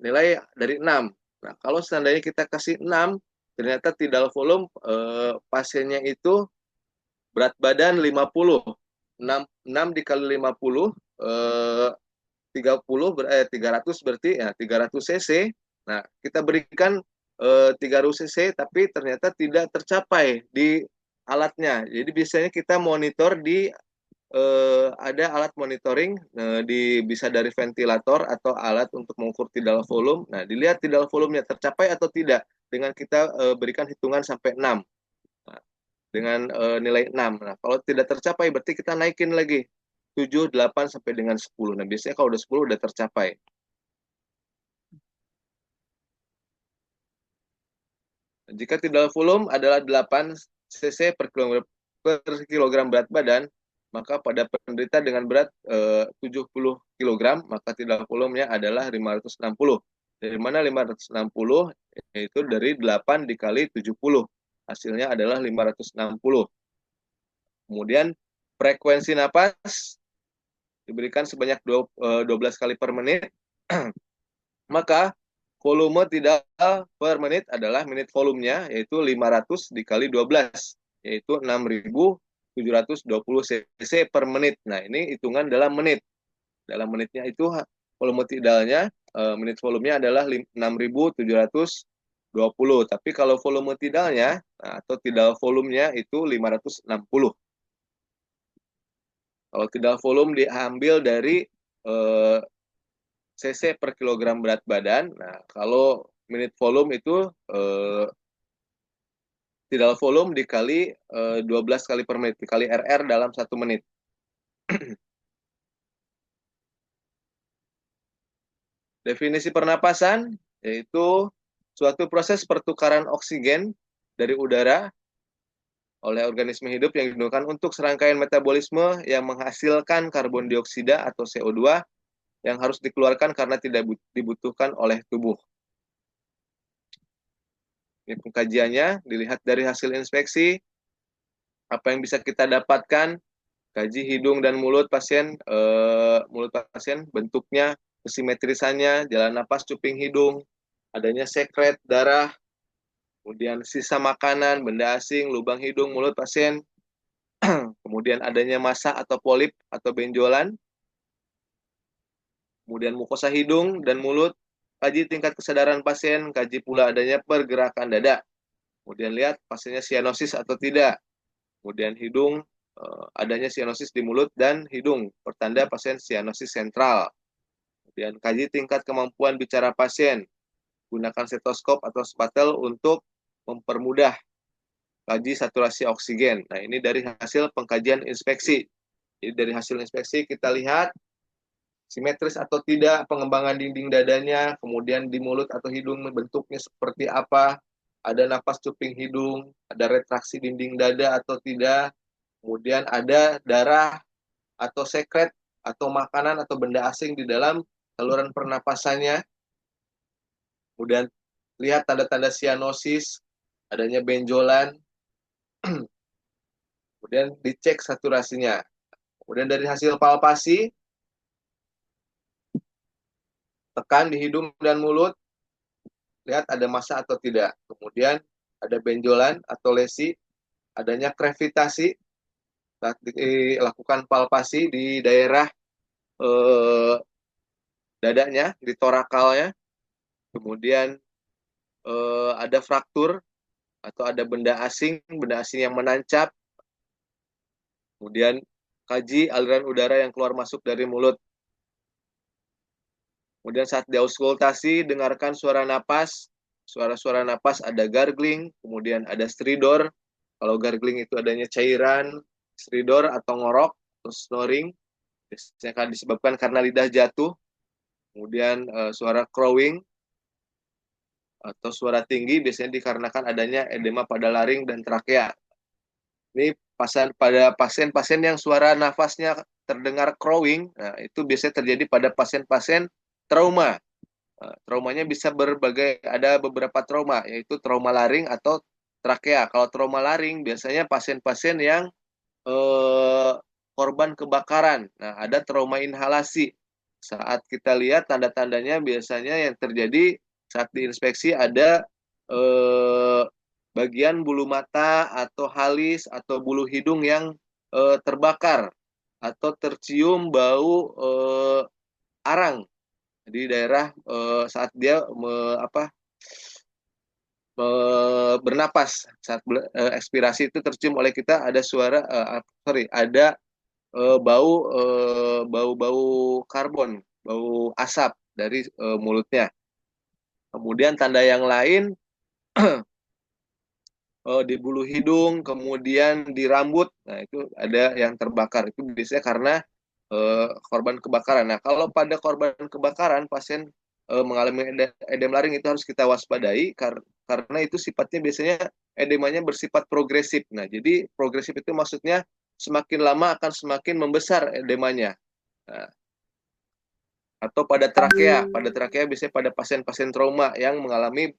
nilai dari 6. Nah, kalau seandainya kita kasih 6, ternyata tidal volume pasiennya itu berat badan 50. 6 dikali 50, 300 berarti ya 300 cc. Nah, kita berikan 300 cc, tapi ternyata tidak tercapai di alatnya. Jadi biasanya kita monitor di ada alat monitoring bisa dari ventilator atau alat untuk mengukur tidal volume. Nah, dilihat tidal volumenya tercapai atau tidak dengan kita berikan hitungan sampai 6. Nah, dengan nilai 6. Nah, kalau tidak tercapai berarti kita naikin lagi 7, 8 sampai dengan 10. Nah, biasanya kalau udah 10 udah tercapai. Jika tidal volume adalah 8 cc per kilogram berat badan, maka pada penderita dengan berat 70 kg, maka tidal volumenya adalah 560. Dari mana 560? Yaitu dari 8 dikali 70. Hasilnya adalah 560. Kemudian frekuensi napas diberikan sebanyak 12 kali per menit. Maka volume tidal per menit adalah menit volumenya, yaitu 500 dikali 12, yaitu 6.720 cc per menit. Nah, ini hitungan dalam menit. Dalam menitnya itu volume tidalnya, menit volumenya adalah 6.720. Tapi kalau volume tidalnya, atau tidal volumenya itu 560. Kalau tidal volume diambil dari cc per kilogram berat badan. Nah, kalau menit volume itu tidal volume dikali 12 kali per menit, dikali RR dalam 1 menit. Definisi pernapasan yaitu suatu proses pertukaran oksigen dari udara oleh organisme hidup yang digunakan untuk serangkaian metabolisme yang menghasilkan karbon dioksida atau CO2 yang harus dikeluarkan karena tidak dibutuhkan oleh tubuh. Ini pengkajiannya, dilihat dari hasil inspeksi, apa yang bisa kita dapatkan, kaji hidung dan mulut pasien, bentuknya, kesimetrisannya, jalan napas, cuping hidung, adanya sekret, darah, kemudian sisa makanan, benda asing, lubang hidung, mulut pasien, kemudian adanya massa atau polip atau benjolan, kemudian mukosa hidung dan mulut, kaji tingkat kesadaran pasien, kaji pula adanya pergerakan dada. Kemudian lihat pasiennya sianosis atau tidak. Kemudian hidung, adanya sianosis di mulut dan hidung, pertanda pasien sianosis sentral. Kemudian kaji tingkat kemampuan bicara pasien, gunakan stetoskop atau spatel untuk mempermudah kaji saturasi oksigen. Nah, ini dari hasil pengkajian inspeksi. Jadi dari hasil inspeksi kita lihat simetris atau tidak pengembangan dinding dadanya, kemudian di mulut atau hidung bentuknya seperti apa, ada napas cuping hidung, ada retraksi dinding dada atau tidak, kemudian ada darah atau sekret atau makanan atau benda asing di dalam saluran pernapasannya, kemudian lihat tanda-tanda sianosis, adanya benjolan, kemudian dicek saturasinya. Kemudian dari hasil palpasi, tekan di hidung dan mulut, lihat ada massa atau tidak. Kemudian ada benjolan atau lesi, adanya krevitasi, saat dilakukan palpasi di daerah dadanya, di torakalnya. Kemudian ada fraktur atau ada benda asing yang menancap. Kemudian kaji aliran udara yang keluar masuk dari mulut. Kemudian saat diauskultasi, dengarkan suara napas. Suara-suara napas ada gargling, kemudian ada stridor. Kalau gargling itu adanya cairan, stridor atau ngorok, atau snoring. Biasanya akan disebabkan karena lidah jatuh. Kemudian suara crowing atau suara tinggi biasanya dikarenakan adanya edema pada laring dan trakea. Ini pada pasien-pasien yang suara nafasnya terdengar crowing, nah, itu biasanya terjadi pada pasien-pasien trauma. Traumanya bisa ada beberapa trauma, yaitu trauma laring atau trakea. Kalau trauma laring biasanya pasien-pasien yang korban kebakaran. Nah, ada trauma inhalasi. Saat kita lihat tanda-tandanya biasanya yang terjadi saat diinspeksi ada bagian bulu mata atau halis atau bulu hidung yang terbakar atau tercium bau arang di daerah saat dia bernapas. Saat ekspirasi itu tercium oleh kita ada suara ada bau karbon, bau asap dari mulutnya. Kemudian tanda yang lain di bulu hidung, kemudian di rambut, nah itu ada yang terbakar. Itu biasanya karena korban kebakaran. Nah, kalau pada korban kebakaran pasien mengalami edem laring itu harus kita waspadai karena itu sifatnya biasanya edemanya bersifat progresif. Nah, jadi progresif itu maksudnya semakin lama akan semakin membesar edemanya. Nah, atau pada trakea biasanya pada pasien-pasien trauma yang mengalami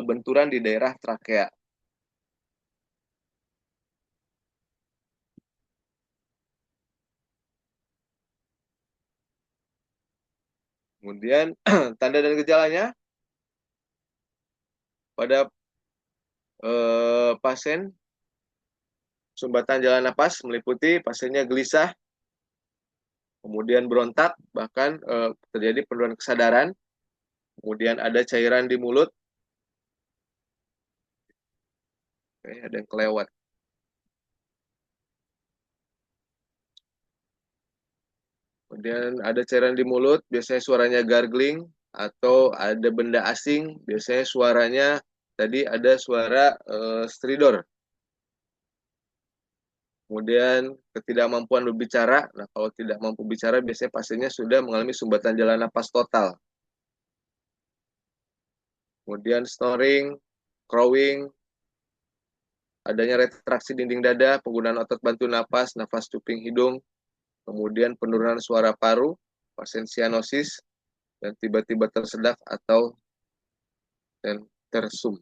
benturan di daerah trakea. Kemudian tanda dan gejalanya pada pasien sumbatan jalan napas meliputi pasiennya gelisah, kemudian berontak, bahkan terjadi penurunan kesadaran, kemudian ada cairan di mulut, ada yang kelewat. Kemudian ada cairan di mulut, biasanya suaranya gargling, atau ada benda asing, biasanya suaranya tadi ada suara stridor. Kemudian ketidakmampuan berbicara, nah kalau tidak mampu bicara biasanya pasiennya sudah mengalami sumbatan jalan napas total. Kemudian snoring, crowing, adanya retraksi dinding dada, penggunaan otot bantu napas, nafas cuping hidung, kemudian penurunan suara paru, pasien sianosis, dan tiba-tiba tersedak atau tersum.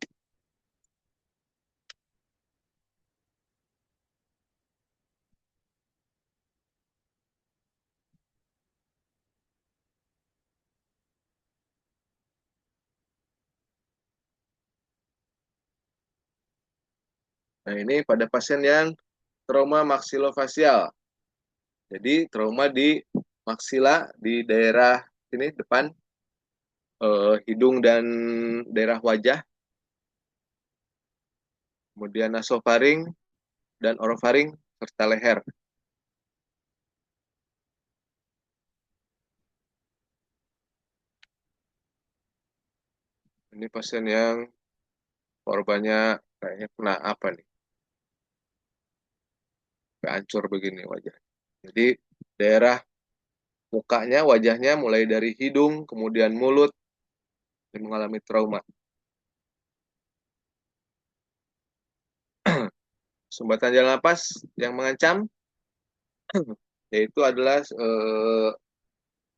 Nah, ini pada pasien yang trauma maksilofasial. Jadi trauma di maksila di daerah sini depan hidung dan daerah wajah. Kemudian nasofaring dan orofaring serta leher. Ini pasien yang korbannya kayaknya kena apa nih? Hancur begini wajah. Jadi daerah mukanya, wajahnya mulai dari hidung, kemudian mulut, yang mengalami trauma. Sumbatan jalan napas yang mengancam, yaitu adalah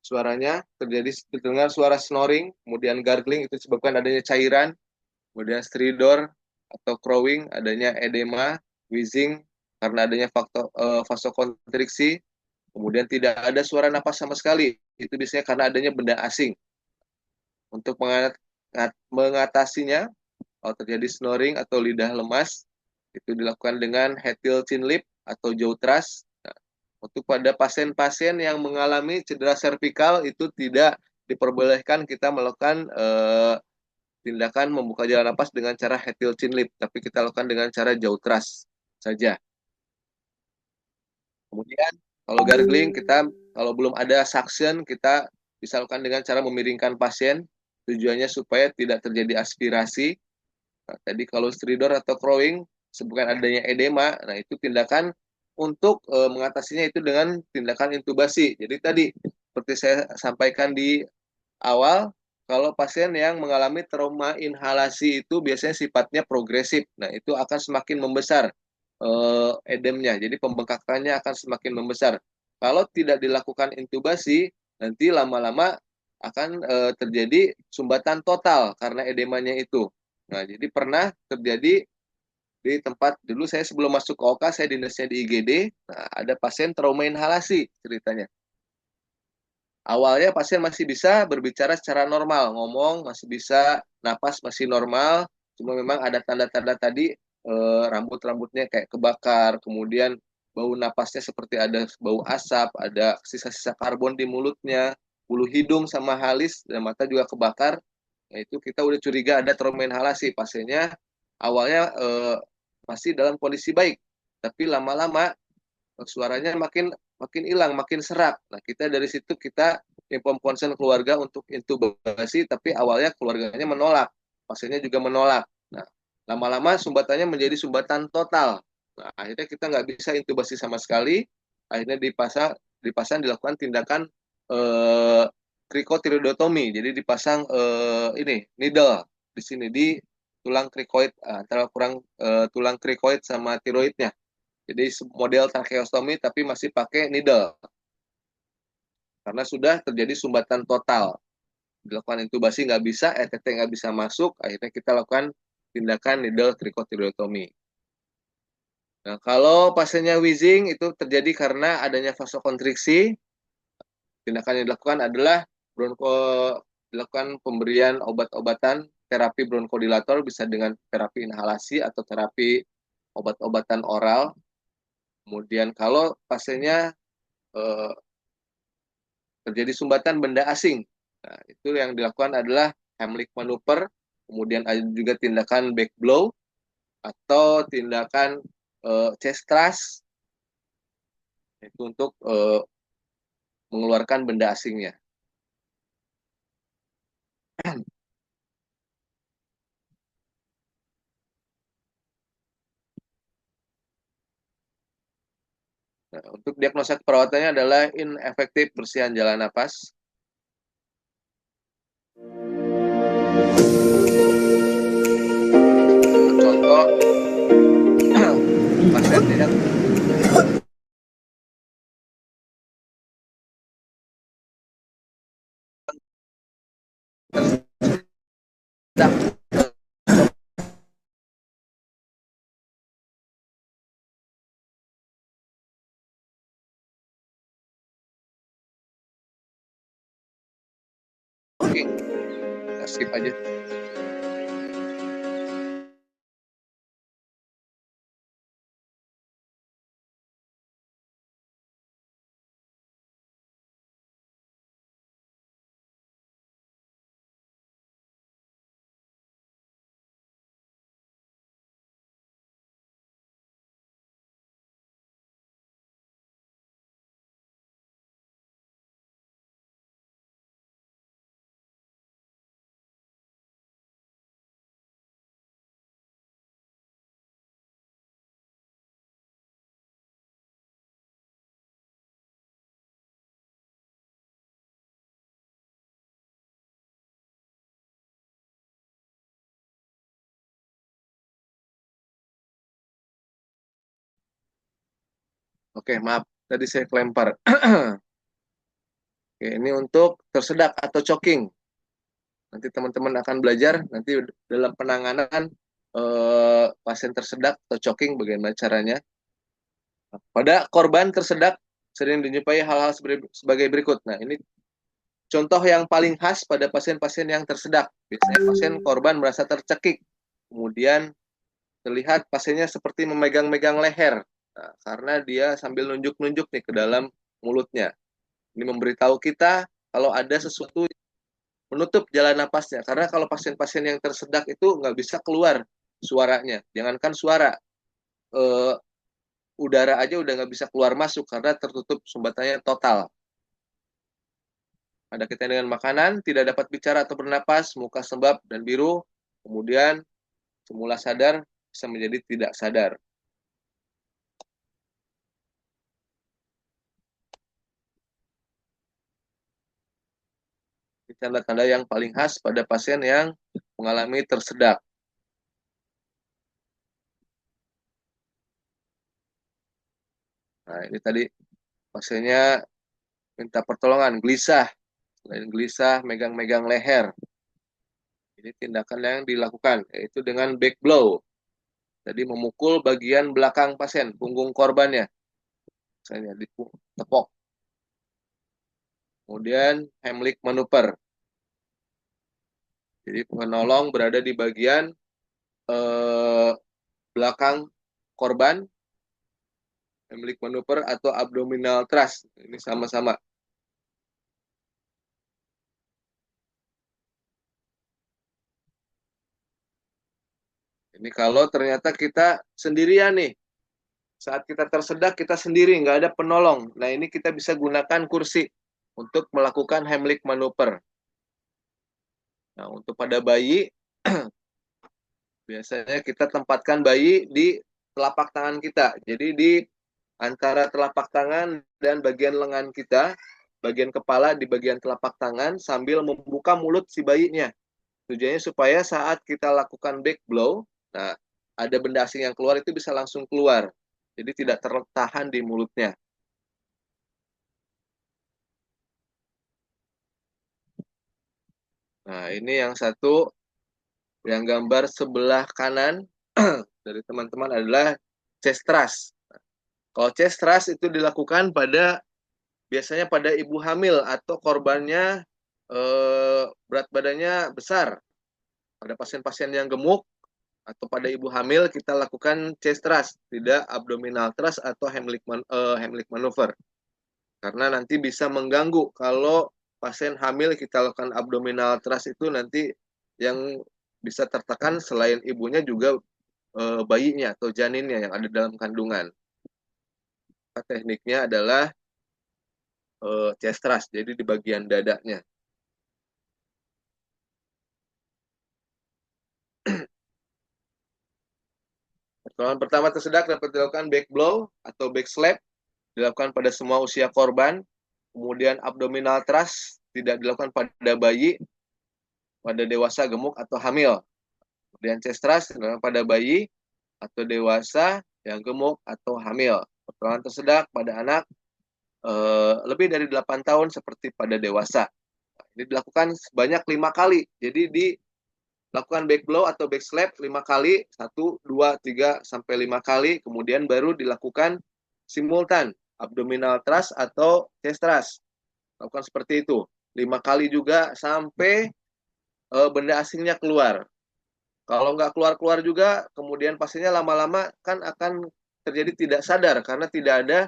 suaranya terdengar suara snoring, kemudian gargling itu disebabkan adanya cairan, kemudian stridor atau crowing, adanya edema, wheezing karena adanya faktor vasokonstriksi, kemudian tidak ada suara napas sama sekali. Itu biasanya karena adanya benda asing. Untuk mengatasinya, kalau terjadi snoring atau lidah lemas, itu dilakukan dengan hetil chin lip atau jaw thrust. Nah, untuk pada pasien-pasien yang mengalami cedera servikal itu tidak diperbolehkan kita melakukan tindakan membuka jalan napas dengan cara hetil chin lip, tapi kita lakukan dengan cara jaw thrust saja. Kemudian kalau gargling kita kalau belum ada suction kita bisa lakukan dengan cara memiringkan pasien, tujuannya supaya tidak terjadi aspirasi. Nah, tadi kalau stridor atau crowing sebutkan adanya edema, nah itu tindakan untuk mengatasinya itu dengan tindakan intubasi. Jadi tadi seperti saya sampaikan di awal, kalau pasien yang mengalami trauma inhalasi itu biasanya sifatnya progresif. Nah, itu akan semakin membesar edemnya. Jadi pembengkakannya akan semakin membesar. Kalau tidak dilakukan intubasi, nanti lama-lama akan terjadi sumbatan total karena edemanya itu. Nah, jadi pernah terjadi di tempat dulu saya sebelum masuk ke OK, saya dinasnya di IGD. Nah, ada pasien trauma inhalasi ceritanya. Awalnya pasien masih bisa berbicara secara normal, ngomong masih bisa, napas masih normal, cuma memang ada tanda-tanda tadi rambut-rambutnya kayak kebakar, kemudian bau napasnya seperti ada bau asap, ada sisa-sisa karbon di mulutnya, bulu hidung sama halis dan mata juga kebakar. Nah, itu kita udah curiga ada trauma inhalasi. Pasiennya awalnya masih dalam kondisi baik, tapi lama-lama suaranya makin hilang, makin serak. Nah, kita dari situ kita inform konsen keluarga untuk intubasi, tapi awalnya keluarganya menolak, pasiennya juga menolak. Nah, lama-lama sumbatannya menjadi sumbatan total. Nah, akhirnya kita nggak bisa intubasi sama sekali. Akhirnya dipasang dilakukan tindakan krikotiroidotomi. Jadi dipasang ini needle di sini di tulang krikoid antara tulang krikoid sama tiroidnya. Jadi model tracheostomi tapi masih pakai needle. Karena sudah terjadi sumbatan total. Dilakukan intubasi nggak bisa, ETT nggak bisa masuk, akhirnya kita lakukan tindakan needle krikotiroidotomi. Nah, kalau pasiennya wheezing itu terjadi karena adanya vasokonstriksi, tindakan yang dilakukan adalah dilakukan pemberian obat-obatan terapi bronkodilator, bisa dengan terapi inhalasi atau terapi obat-obatan oral. Kemudian kalau pasiennya terjadi sumbatan benda asing, nah, itu yang dilakukan adalah Heimlich manuver, kemudian ada juga tindakan back blow atau tindakan chest thrust, itu untuk mengeluarkan benda asingnya. Nah, untuk diagnosa perawatannya adalah inefektif bersihan jalan napas. Contoh pasien yang Oke, kita skip aja. Oke, maaf, tadi saya kelempar. Oke, ini untuk tersedak atau choking. Nanti teman-teman akan belajar nanti dalam penanganan pasien tersedak atau choking bagaimana caranya. Pada korban tersedak sering dijumpai hal-hal sebagai berikut. Nah, ini contoh yang paling khas pada pasien-pasien yang tersedak. Biasanya pasien korban merasa tercekik. Kemudian terlihat pasiennya seperti memegang-megang leher. Nah, karena dia sambil nunjuk-nunjuk nih ke dalam mulutnya. Ini memberitahu kita kalau ada sesuatu menutup jalan napasnya. Karena kalau pasien-pasien yang tersedak itu nggak bisa keluar suaranya. Jangankan suara, udara aja udah nggak bisa keluar masuk karena tertutup sumbatannya total. Ada kaitan dengan makanan, tidak dapat bicara atau bernapas, muka sembab dan biru, kemudian semula sadar bisa menjadi tidak sadar. Ini tanda-tanda yang paling khas pada pasien yang mengalami tersedak. Nah, ini tadi pasiennya minta pertolongan, gelisah. Selain gelisah, megang-megang leher. Ini tindakan yang dilakukan, yaitu dengan back blow. Jadi memukul bagian belakang pasien, punggung korbannya. Misalnya ditepok. Kemudian Heimlich manuver. Jadi penolong berada di bagian belakang korban, Heimlich manuver atau abdominal thrust. Ini sama-sama. Ini kalau ternyata kita sendirian nih, saat kita tersedak kita sendiri, nggak ada penolong. Nah ini kita bisa gunakan kursi untuk melakukan Heimlich manuver. Nah untuk pada bayi, biasanya kita tempatkan bayi di telapak tangan kita. Jadi di antara telapak tangan dan bagian lengan kita, bagian kepala di bagian telapak tangan sambil membuka mulut si bayinya. Tujuannya supaya saat kita lakukan back blow, nah ada benda asing yang keluar itu bisa langsung keluar. Jadi tidak tertahan di mulutnya. Nah, ini yang satu, yang gambar sebelah kanan dari teman-teman adalah chest thrust. Kalau chest thrust itu dilakukan biasanya pada ibu hamil atau korbannya berat badannya besar. Pada pasien-pasien yang gemuk atau pada ibu hamil kita lakukan chest thrust, tidak abdominal thrust atau Heimlich maneuver. Karena nanti bisa mengganggu kalau pasien hamil kita lakukan abdominal thrust itu nanti yang bisa tertekan selain ibunya juga bayinya atau janinnya yang ada dalam kandungan. Tekniknya adalah chest thrust, jadi di bagian dadanya. Pertolongan pertama tersedak dapat dilakukan back blow atau back slap, dilakukan pada semua usia korban. Kemudian abdominal thrust tidak dilakukan pada bayi, pada dewasa gemuk atau hamil. Kemudian chest thrust dilakukan pada bayi atau dewasa yang gemuk atau hamil. Pertolongan tersedak pada anak lebih dari 8 tahun seperti pada dewasa. Ini dilakukan sebanyak 5 kali. Jadi dilakukan back blow atau back slap 5 kali, 1, 2, 3, sampai 5 kali, kemudian baru dilakukan simultan, abdominal thrust atau chest thrust. Lakukan seperti itu. 5 kali juga sampai benda asingnya keluar. Kalau nggak keluar-keluar juga, kemudian pasiennya lama-lama kan akan terjadi tidak sadar karena tidak ada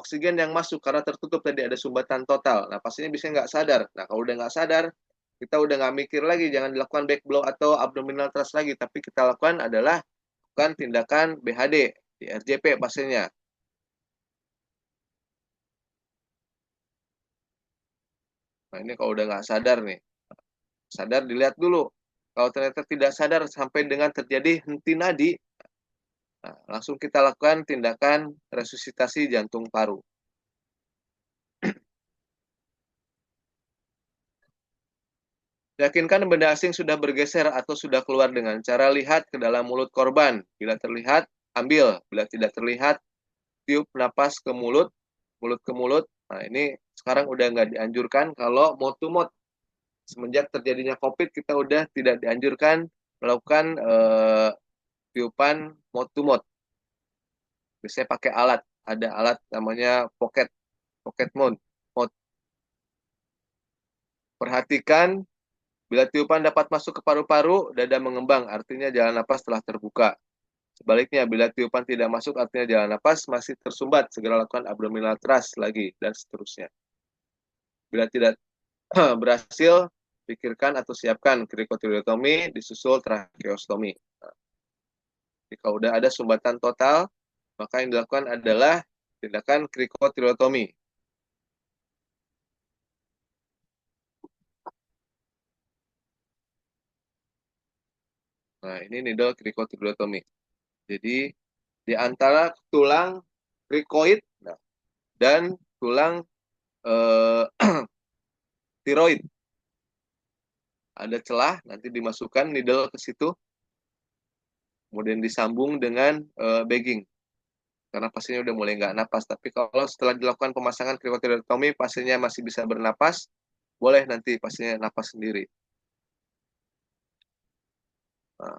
oksigen yang masuk karena tertutup tadi ada sumbatan total. Nah, pasiennya bisa nggak sadar. Nah, kalau udah nggak sadar, kita udah nggak mikir lagi, jangan dilakukan back blow atau abdominal thrust lagi, tapi kita lakukan adalah bukan tindakan BHD di RJP pasiennya. Nah, ini kalau udah nggak sadar nih, sadar dilihat dulu. Kalau ternyata tidak sadar sampai dengan terjadi henti nadi, nah, langsung kita lakukan tindakan resusitasi jantung paru. Yakinkan benda asing sudah bergeser atau sudah keluar dengan cara lihat ke dalam mulut korban. Bila terlihat, ambil. Bila tidak terlihat, tiup napas ke mulut ke mulut. Nah, ini sekarang udah nggak dianjurkan kalau mouth to mouth. Semenjak terjadinya COVID, kita udah tidak dianjurkan melakukan tiupan mouth to mouth. Biasanya pakai alat. Ada alat namanya pocket mouth. Perhatikan bila tiupan dapat masuk ke paru-paru, dada mengembang, artinya jalan napas telah terbuka. Sebaliknya, bila tiupan tidak masuk, artinya jalan napas masih tersumbat, segera lakukan abdominal thrust lagi, dan seterusnya. Bila tidak berhasil, pikirkan atau siapkan krikotilotomi disusul tracheostomi. Jika udah ada sumbatan total, maka yang dilakukan adalah tindakan krikotilotomi. Nah, ini needle krikotilotomi. Jadi, di antara tulang krikoid dan tulang tiroid ada celah, nanti dimasukkan needle ke situ, kemudian disambung dengan bagging karena pasiennya udah mulai nggak napas. Tapi kalau setelah dilakukan pemasangan krikotilotomi pasiennya masih bisa bernapas, boleh nanti pasiennya napas sendiri. Nah,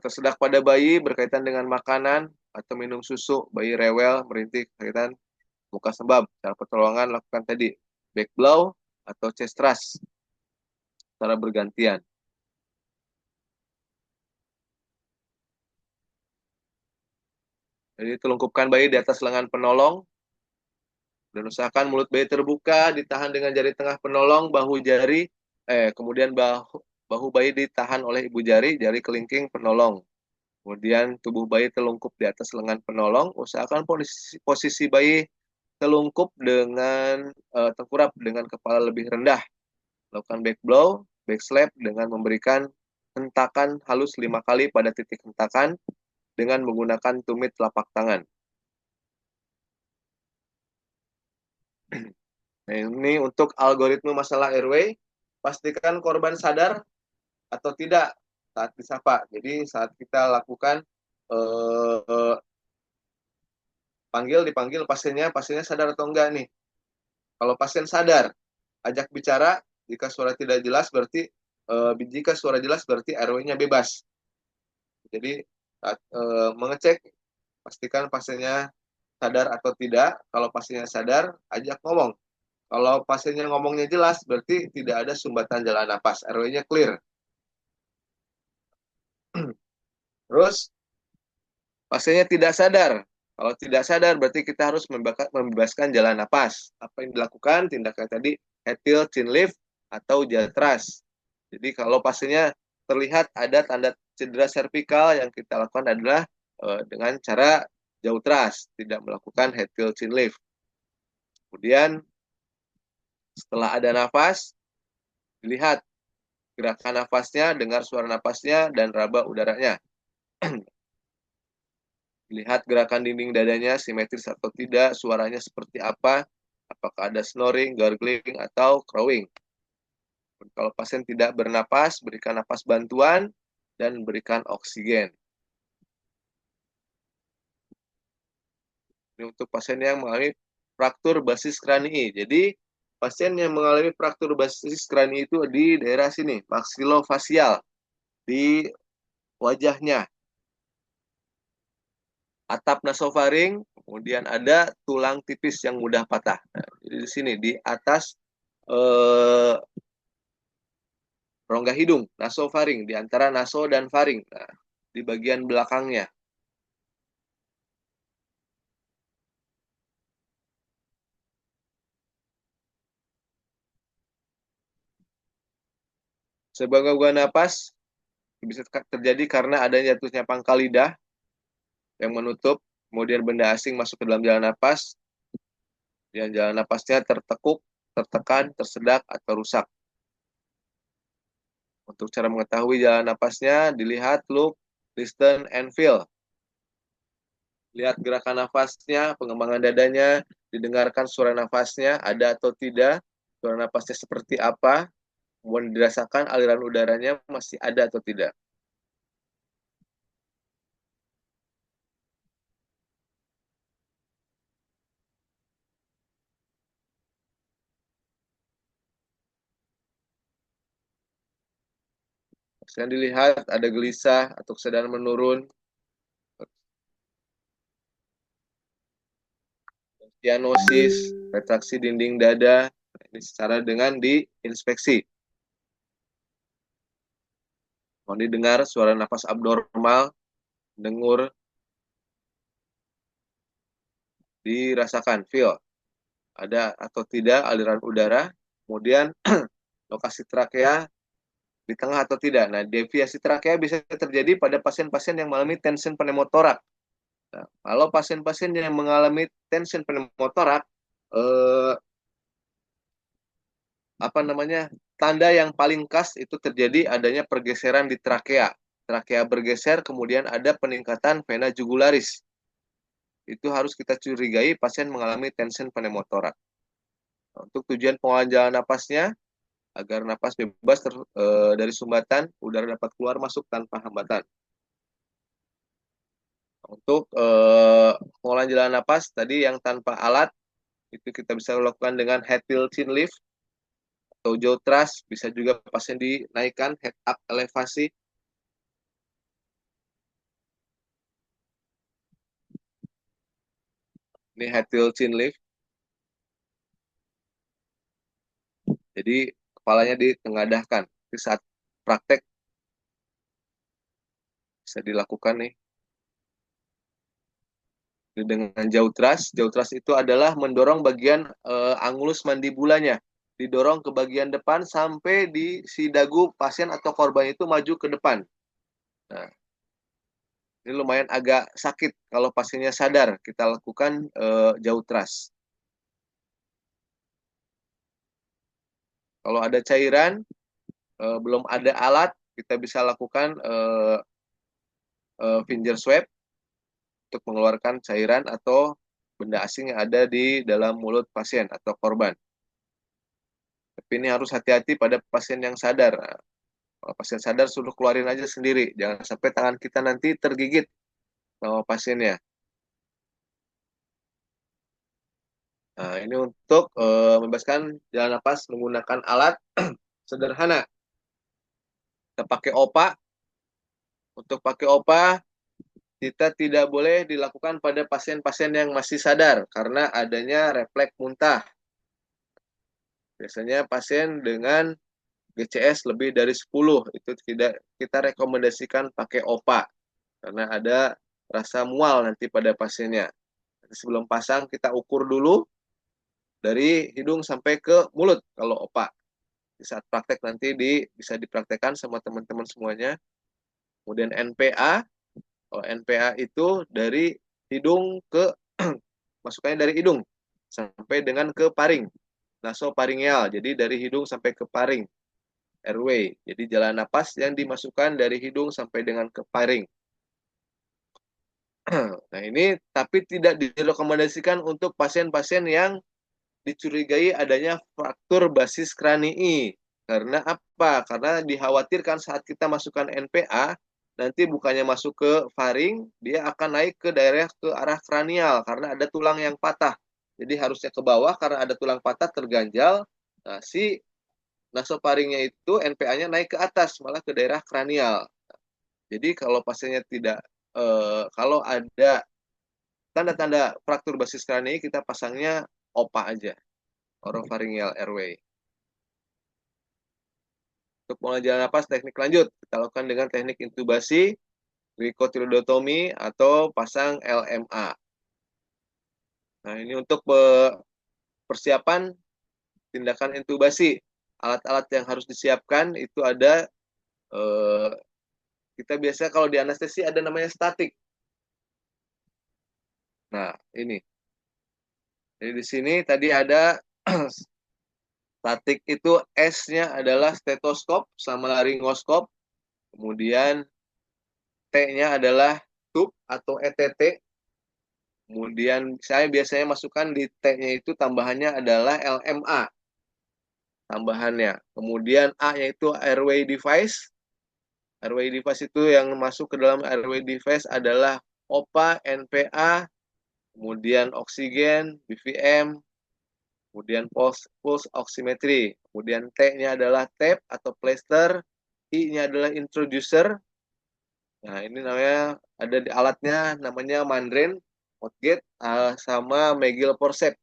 tersedak pada bayi berkaitan dengan makanan atau minum susu, bayi rewel, merintih, berkaitan muka sembab. Cara pertolongan lakukan tadi back blow atau chest thrust secara bergantian. Jadi telungkupkan bayi di atas lengan penolong dan usahakan mulut bayi terbuka, ditahan dengan jari tengah penolong, kemudian bahu bayi ditahan oleh ibu jari kelingking penolong. Kemudian tubuh bayi telungkup di atas lengan penolong, usahakan posisi bayi telungkup dengan tengkurap dengan kepala lebih rendah. Lakukan back blow, back slap dengan memberikan hentakan halus 5 kali pada titik hentakan dengan menggunakan tumit telapak tangan. Nah, ini untuk algoritma masalah airway, pastikan korban sadar atau tidak saat disapa. Jadi saat kita lakukan dipanggil pasiennya sadar atau enggak nih. Kalau pasien sadar, ajak bicara. Jika suara tidak jelas berarti jika suara jelas berarti airway-nya bebas. Jadi saat mengecek, pastikan pasiennya sadar atau tidak. Kalau pasiennya sadar, ajak ngomong. Kalau pasiennya ngomongnya jelas, berarti tidak ada sumbatan jalan napas, airway-nya clear. Terus pasiennya tidak sadar. Kalau tidak sadar, berarti kita harus membebaskan jalan napas. Apa yang dilakukan? Tindakan tadi, head tilt, chin lift, atau jaw thrust. Jadi kalau pasiennya terlihat ada tanda cedera servikal, yang kita lakukan adalah dengan cara jaw thrust, tidak melakukan head tilt, chin lift. Kemudian setelah ada nafas, dilihat gerakan nafasnya, dengar suara nafasnya, dan raba udaranya. Lihat gerakan dinding dadanya simetris atau tidak, suaranya seperti apa, apakah ada snoring, gargling, atau crowing. Kalau pasien tidak bernapas, berikan napas bantuan dan berikan oksigen. Ini untuk pasien yang mengalami fraktur basis kranii. Jadi, pasien yang mengalami fraktur basis kranii itu di daerah sini, maksilofasial, di wajahnya. Atap nasofaring, kemudian ada tulang tipis yang mudah patah. Nah, jadi di sini di atas rongga hidung, nasofaring, di antara naso dan faring. Nah, di bagian belakangnya. Sebagai gangguan napas bisa terjadi karena adanya jatuhnya pangkal lidah yang menutup, kemudian benda asing masuk ke dalam jalan napas, dan jalan napasnya tertekuk, tertekan, tersedak, atau rusak. Untuk cara mengetahui jalan napasnya, dilihat, look, listen, and feel. Lihat gerakan nafasnya, pengembangan dadanya, didengarkan suara nafasnya, ada atau tidak, suara nafasnya seperti apa, kemudian dirasakan aliran udaranya masih ada atau tidak. Sekarang dilihat ada gelisah atau kesadaran menurun, cyanosis, retraksi dinding dada, ini secara dengan diinspeksi. Mau didengar suara nafas abnormal, dengur, dirasakan, feel, ada atau tidak aliran udara, kemudian lokasi trakea di tengah atau tidak. Nah, deviasi trakea bisa terjadi pada pasien-pasien yang mengalami tension pneumotorak. Nah, kalau pasien-pasien yang mengalami tension pneumotorak, tanda yang paling khas itu terjadi adanya pergeseran di trakea. Trakea bergeser, kemudian ada peningkatan vena jugularis. Itu harus kita curigai pasien mengalami tension pneumotorak. Nah, untuk tujuan pengolahan jalan napasnya, agar napas bebas dari sumbatan, udara dapat keluar masuk tanpa hambatan. Untuk pengolahan jalan napas tadi yang tanpa alat, itu kita bisa lakukan dengan head tilt chin lift atau jaw thrust. Bisa juga pasien dinaikkan head up elevasi. Ini head tilt chin lift. Jadi kepalanya ditengadahkan. Di saat praktek bisa dilakukan nih. Dengan jaw thrust itu adalah mendorong bagian angulus mandibulanya, didorong ke bagian depan sampai di si dagu pasien atau korban itu maju ke depan. Nah, ini lumayan agak sakit kalau pasiennya sadar. Kita lakukan jaw thrust. Kalau ada cairan, belum ada alat, kita bisa lakukan finger swab untuk mengeluarkan cairan atau benda asing yang ada di dalam mulut pasien atau korban. Tapi ini harus hati-hati pada pasien yang sadar. Nah, kalau pasien sadar suruh keluarin aja sendiri, jangan sampai tangan kita nanti tergigit sama pasiennya. Nah, ini untuk membebaskan jalan napas menggunakan alat sederhana. Kita pakai OPA. Untuk pakai OPA, kita tidak boleh dilakukan pada pasien-pasien yang masih sadar karena adanya refleks muntah. Biasanya pasien dengan GCS lebih dari 10 itu tidak kita rekomendasikan pakai OPA karena ada rasa mual nanti pada pasiennya. Sebelum pasang kita ukur dulu dari hidung sampai ke mulut kalau OPA. Di saat praktek nanti bisa dipraktekkan sama teman-teman semuanya. Kemudian NPA, kalau NPA itu dari hidung ke masukannya dari hidung sampai dengan ke paring, nasofaringeal. Jadi dari hidung sampai ke paring, airway. Jadi jalan napas yang dimasukkan dari hidung sampai dengan ke paring. Nah ini tapi tidak direkomendasikan untuk pasien-pasien yang dicurigai adanya fraktur basis kranii. Karena apa? Karena dikhawatirkan saat kita masukkan NPA, nanti bukannya masuk ke faring, dia akan naik ke daerah ke arah kranial karena ada tulang yang patah. Jadi harusnya ke bawah karena ada tulang patah terganjal. Nah, si nasofaringnya itu NPA-nya naik ke atas malah ke daerah kranial. Jadi kalau pasiennya tidak kalau ada tanda-tanda fraktur basis kranii, kita pasangnya OPA aja, oropharyngeal airway. Untuk mulai jalan napas, teknik lanjut kita lakukan dengan teknik intubasi, trichotilodotomy atau pasang LMA. Nah, ini untuk persiapan tindakan intubasi. Alat-alat yang harus disiapkan itu ada kita biasa kalau di anestesi ada namanya statik. Nah, ini. Jadi di sini tadi ada statik itu S-nya adalah stetoskop sama laringoskop. Kemudian T-nya adalah tube atau ETT. Kemudian saya biasanya masukkan di T-nya itu tambahannya adalah LMA. Tambahannya. Kemudian A-nya itu airway device. Airway device itu yang masuk ke dalam airway device adalah OPA, NPA, kemudian oksigen, BVM, kemudian pulse oximetry. Kemudian T-nya adalah tape atau plaster, I-nya adalah introducer. Nah, ini namanya ada di alatnya namanya Mandrain, Outgate, sama Megil forceps.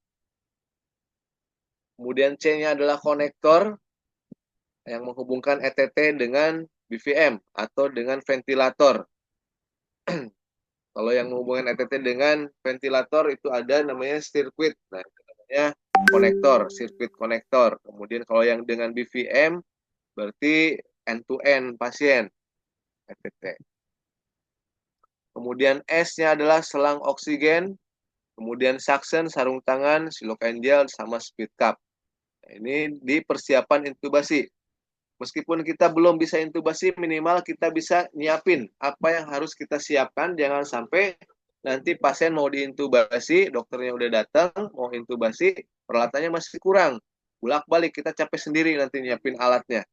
Kemudian C-nya adalah konektor yang menghubungkan ETT dengan BVM atau dengan ventilator. Kalau yang menghubungkan ETT dengan ventilator itu ada namanya sirkuit. Nah, itu namanya konektor, sirkuit konektor. Kemudian kalau yang dengan BVM berarti end-to-end pasien ETT. Kemudian S-nya adalah selang oksigen, kemudian suction, sarung tangan, silokain gel, sama speed cup. Nah, ini di persiapan intubasi. Meskipun kita belum bisa intubasi, minimal kita bisa nyiapin apa yang harus kita siapkan. Jangan sampai nanti pasien mau diintubasi, dokternya udah datang, mau intubasi, peralatannya masih kurang. Bolak-balik, kita capek sendiri nanti nyiapin alatnya.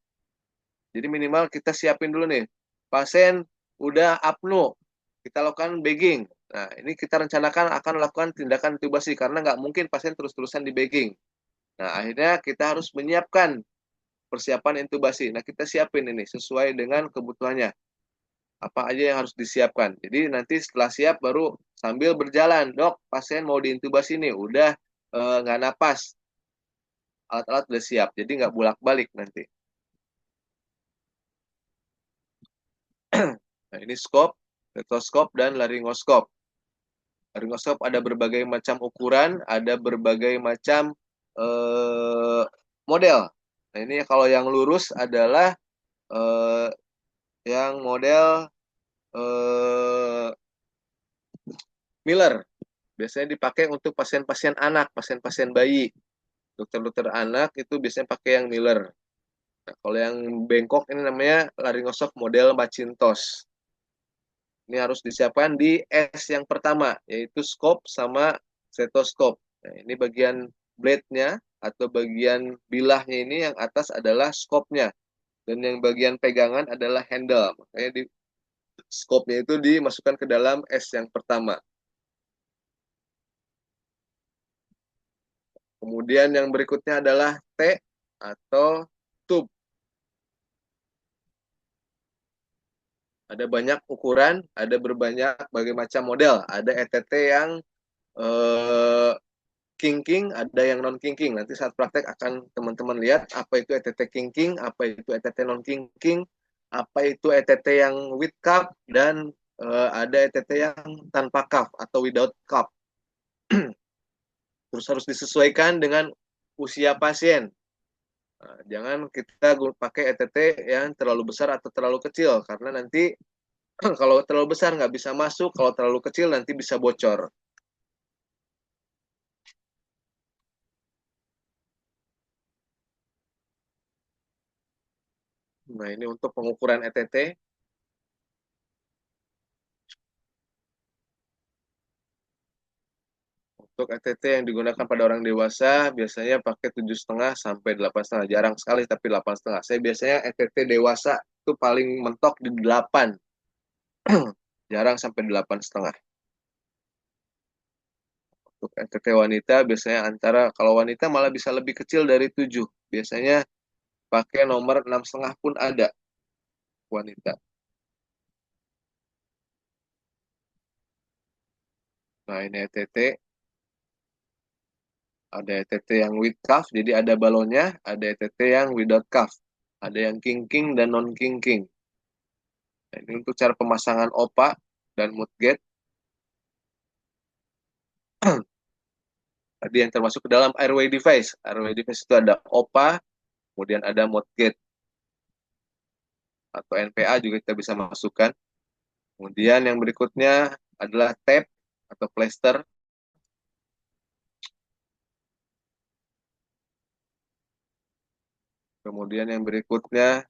Jadi minimal kita siapin dulu nih. Pasien udah apno, kita lakukan bagging. Nah, ini kita rencanakan akan lakukan tindakan intubasi karena nggak mungkin pasien terus-terusan di bagging. Nah, akhirnya kita harus menyiapkan persiapan intubasi. Nah, kita siapin ini sesuai dengan kebutuhannya. Apa aja yang harus disiapkan. Jadi nanti setelah siap baru sambil berjalan, dok, pasien mau diintubasi nih, udah nggak napas. Alat-alat udah siap, jadi nggak bolak-balik nanti. Nah, ini skop, stetoskop, dan laringoskop. Laringoskop ada berbagai macam ukuran, ada berbagai macam model. Nah, ini kalau yang lurus adalah yang model Miller. Biasanya dipakai untuk pasien-pasien anak, pasien-pasien bayi. Dokter-dokter anak itu biasanya pakai yang Miller. Nah, kalau yang bengkok ini namanya laringoskop model Macintosh. Ini harus disiapkan di S yang pertama, yaitu skop sama stetoskop. Nah, ini bagian blade-nya atau bagian bilahnya ini yang atas adalah skopnya. Dan yang bagian pegangan adalah handle. Makanya di skopnya itu dimasukkan ke dalam S yang pertama. Kemudian yang berikutnya adalah T atau tube. Ada banyak ukuran, ada berbagai macam model. Ada ETT yang kinking, ada yang non kinking. Nanti saat praktek akan teman-teman lihat apa itu ETT kinking, apa itu ETT non kinking, apa itu ETT yang with cup, dan ada ETT yang tanpa cup atau without cup. Terus harus disesuaikan dengan usia pasien. Nah, jangan kita pakai ETT yang terlalu besar atau terlalu kecil, karena nanti kalau terlalu besar nggak bisa masuk, kalau terlalu kecil nanti bisa bocor. Nah, ini untuk pengukuran ETT. Untuk ETT yang digunakan pada orang dewasa biasanya pakai 7,5 sampai 8,5. Jarang sekali tapi 8,5. Saya biasanya ETT dewasa itu paling mentok di 8. Jarang sampai 8,5. Untuk ETT wanita biasanya kalau wanita malah bisa lebih kecil dari 7. Biasanya pakai nomor 6,5 pun ada wanita. Nah, ini ETT. Ada ETT yang with cuff, jadi ada balonnya. Ada ETT yang without cuff. Ada yang kinking dan non kinking. Nah, ini untuk cara pemasangan OPA dan mudgate. Tadi yang termasuk ke dalam airway device. Airway device itu ada OPA, kemudian ada mudgate. Atau NPA juga kita bisa masukkan. Kemudian yang berikutnya adalah tape atau plaster. Kemudian yang berikutnya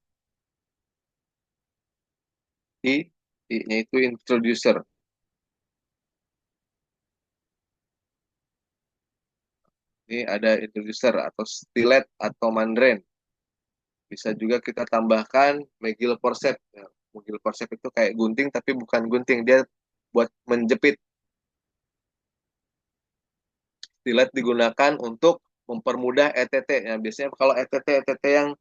I-nya itu introducer. Ini ada introducer atau stilet atau mandren. Bisa juga kita tambahkan Magil forceps. Ya, Magil forceps itu kayak gunting tapi bukan gunting, dia buat menjepit. Stilet digunakan untuk mempermudah ETT. Ya, biasanya kalau ETT yang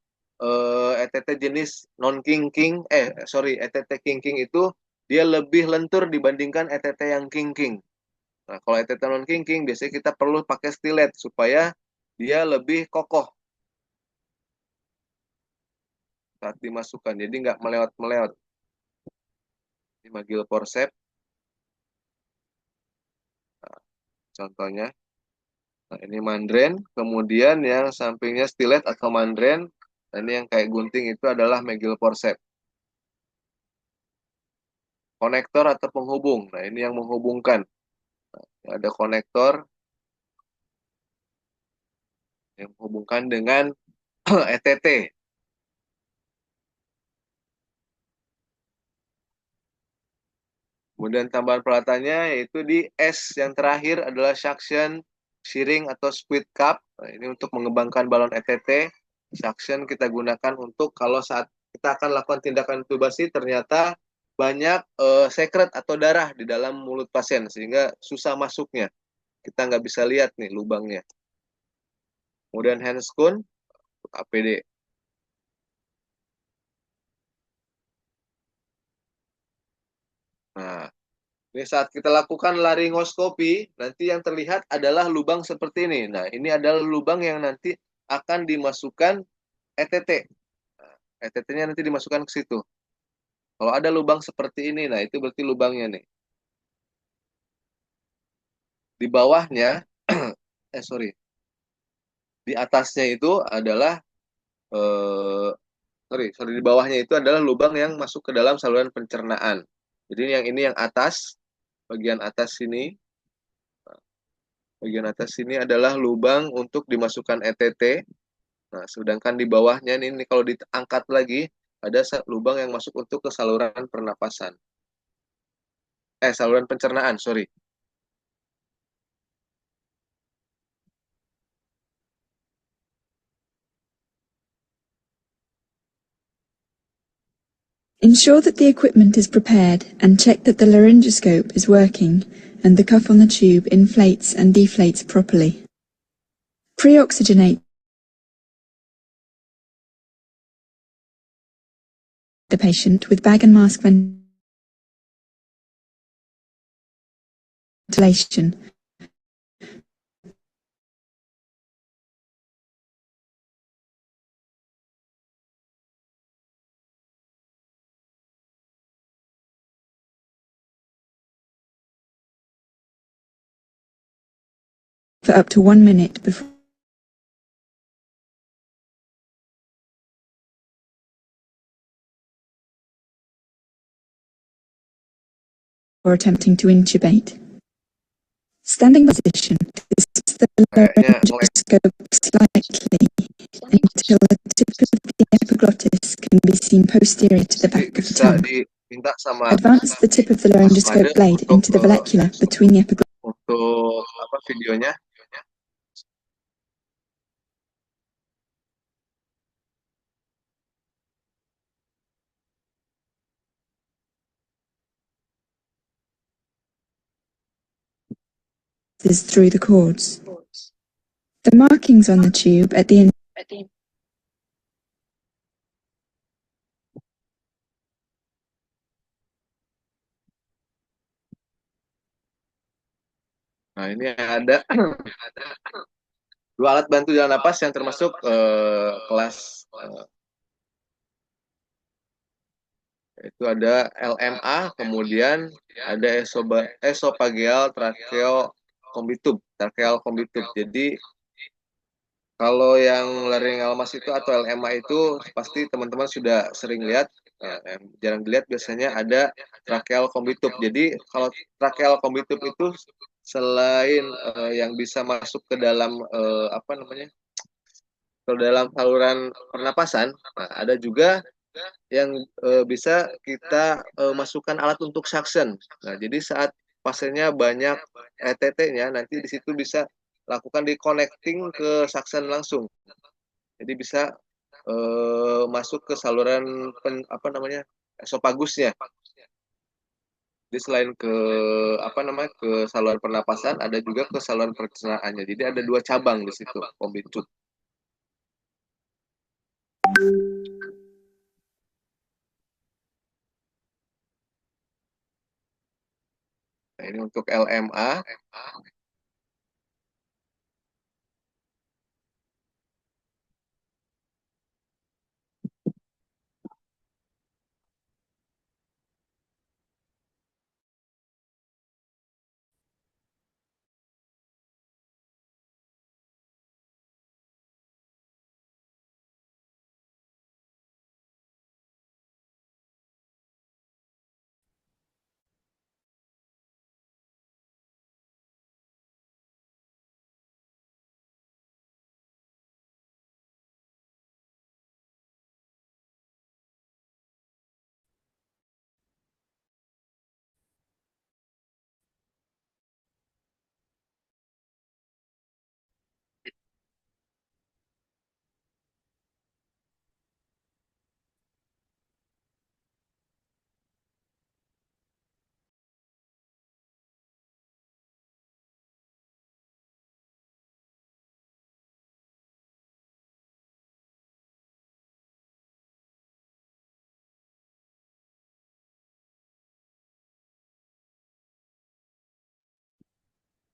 ETT jenis non kinking, ETT kinking itu dia lebih lentur dibandingkan ETT yang kinking. Nah, kalau ETT non kinking biasanya kita perlu pakai stilet supaya dia lebih kokoh saat dimasukkan, jadi nggak melewat-melewat. Ini Magil forceps, nah, contohnya. Nah, ini mandren, kemudian yang sampingnya stilet atau mandren, dan ini yang kayak gunting itu adalah Magil forceps. Konektor atau penghubung, nah ini yang menghubungkan. Nah, ada konektor yang menghubungkan dengan ETT. Kemudian tambahan peralatannya yaitu di S yang terakhir adalah suction, shearing atau squid cup. Nah, ini untuk mengembangkan balon ETT. Suction kita gunakan untuk kalau saat kita akan lakukan tindakan intubasi ternyata banyak sekret atau darah di dalam mulut pasien sehingga susah masuknya. Kita nggak bisa lihat nih lubangnya. Kemudian handscoon untuk APD. Nah, ini saat kita lakukan laringoskopi, nanti yang terlihat adalah lubang seperti ini. Nah, ini adalah lubang yang nanti akan dimasukkan ETT. Nah, ETT-nya nanti dimasukkan ke situ. Kalau ada lubang seperti ini, nah itu berarti lubangnya nih. Di bawahnya, di atasnya itu adalah, di bawahnya itu adalah lubang yang masuk ke dalam saluran pencernaan. Jadi yang atas, bagian atas sini. Bagian atas sini adalah lubang untuk dimasukkan ETT. Nah, sedangkan di bawahnya ini kalau diangkat lagi, ada lubang yang masuk untuk ke saluran pernapasan. Saluran pencernaan, sorry. Ensure that the equipment is prepared and check that the laryngoscope is working and the cuff on the tube inflates and deflates properly. Pre-oxygenate the patient with bag and mask ventilation. For up to 1 minute before attempting to intubate. Standing position. Twist the Kayaknya nge-lag. laryngoscope slightly until the tip of the epiglottis can be seen posterior to the Jadi back of the bisa tongue. diminta sama Advance the tip of the Mas laryngoscope Made blade untuk into the vallecula between the epiglottis apa videonya. through the cords. The markings on the tube at the end Nah, ini ada dua alat bantu jalan napas yang termasuk kelas itu ada LMA, kemudian ada esophageal tracheocombitube, Jadi kalau yang laryngeal mass itu atau LMA itu pasti teman-teman sudah sering lihat. Yang jarang dilihat biasanya ada tracheal combitube. Jadi kalau tracheal combitube itu selain yang bisa masuk ke dalam apa namanya, ke dalam saluran pernapasan, nah, ada juga yang bisa kita masukkan alat untuk suction. Nah, jadi saat pasiennya banyak ETT-nya, nanti di situ bisa lakukan di connecting ke suction langsung. Jadi bisa masuk ke saluran apa namanya, esopagusnya. Jadi selain ke apa namanya, ke saluran pernapasan, ada juga ke saluran pencernaannya. Jadi ada dua cabang di situ, combitube. Nah, ini untuk LMA.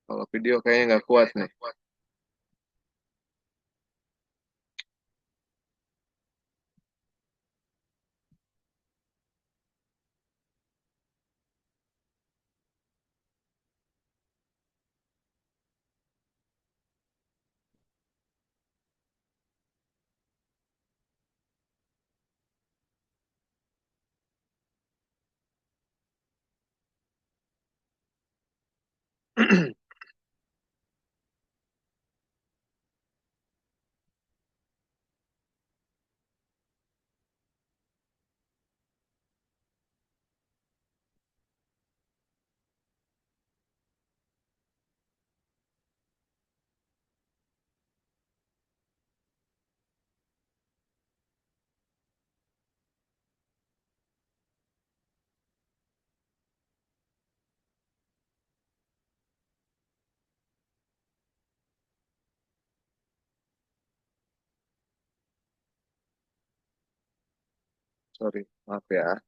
Kalau video kayaknya nggak kuat nih. Sorry, maaf ya.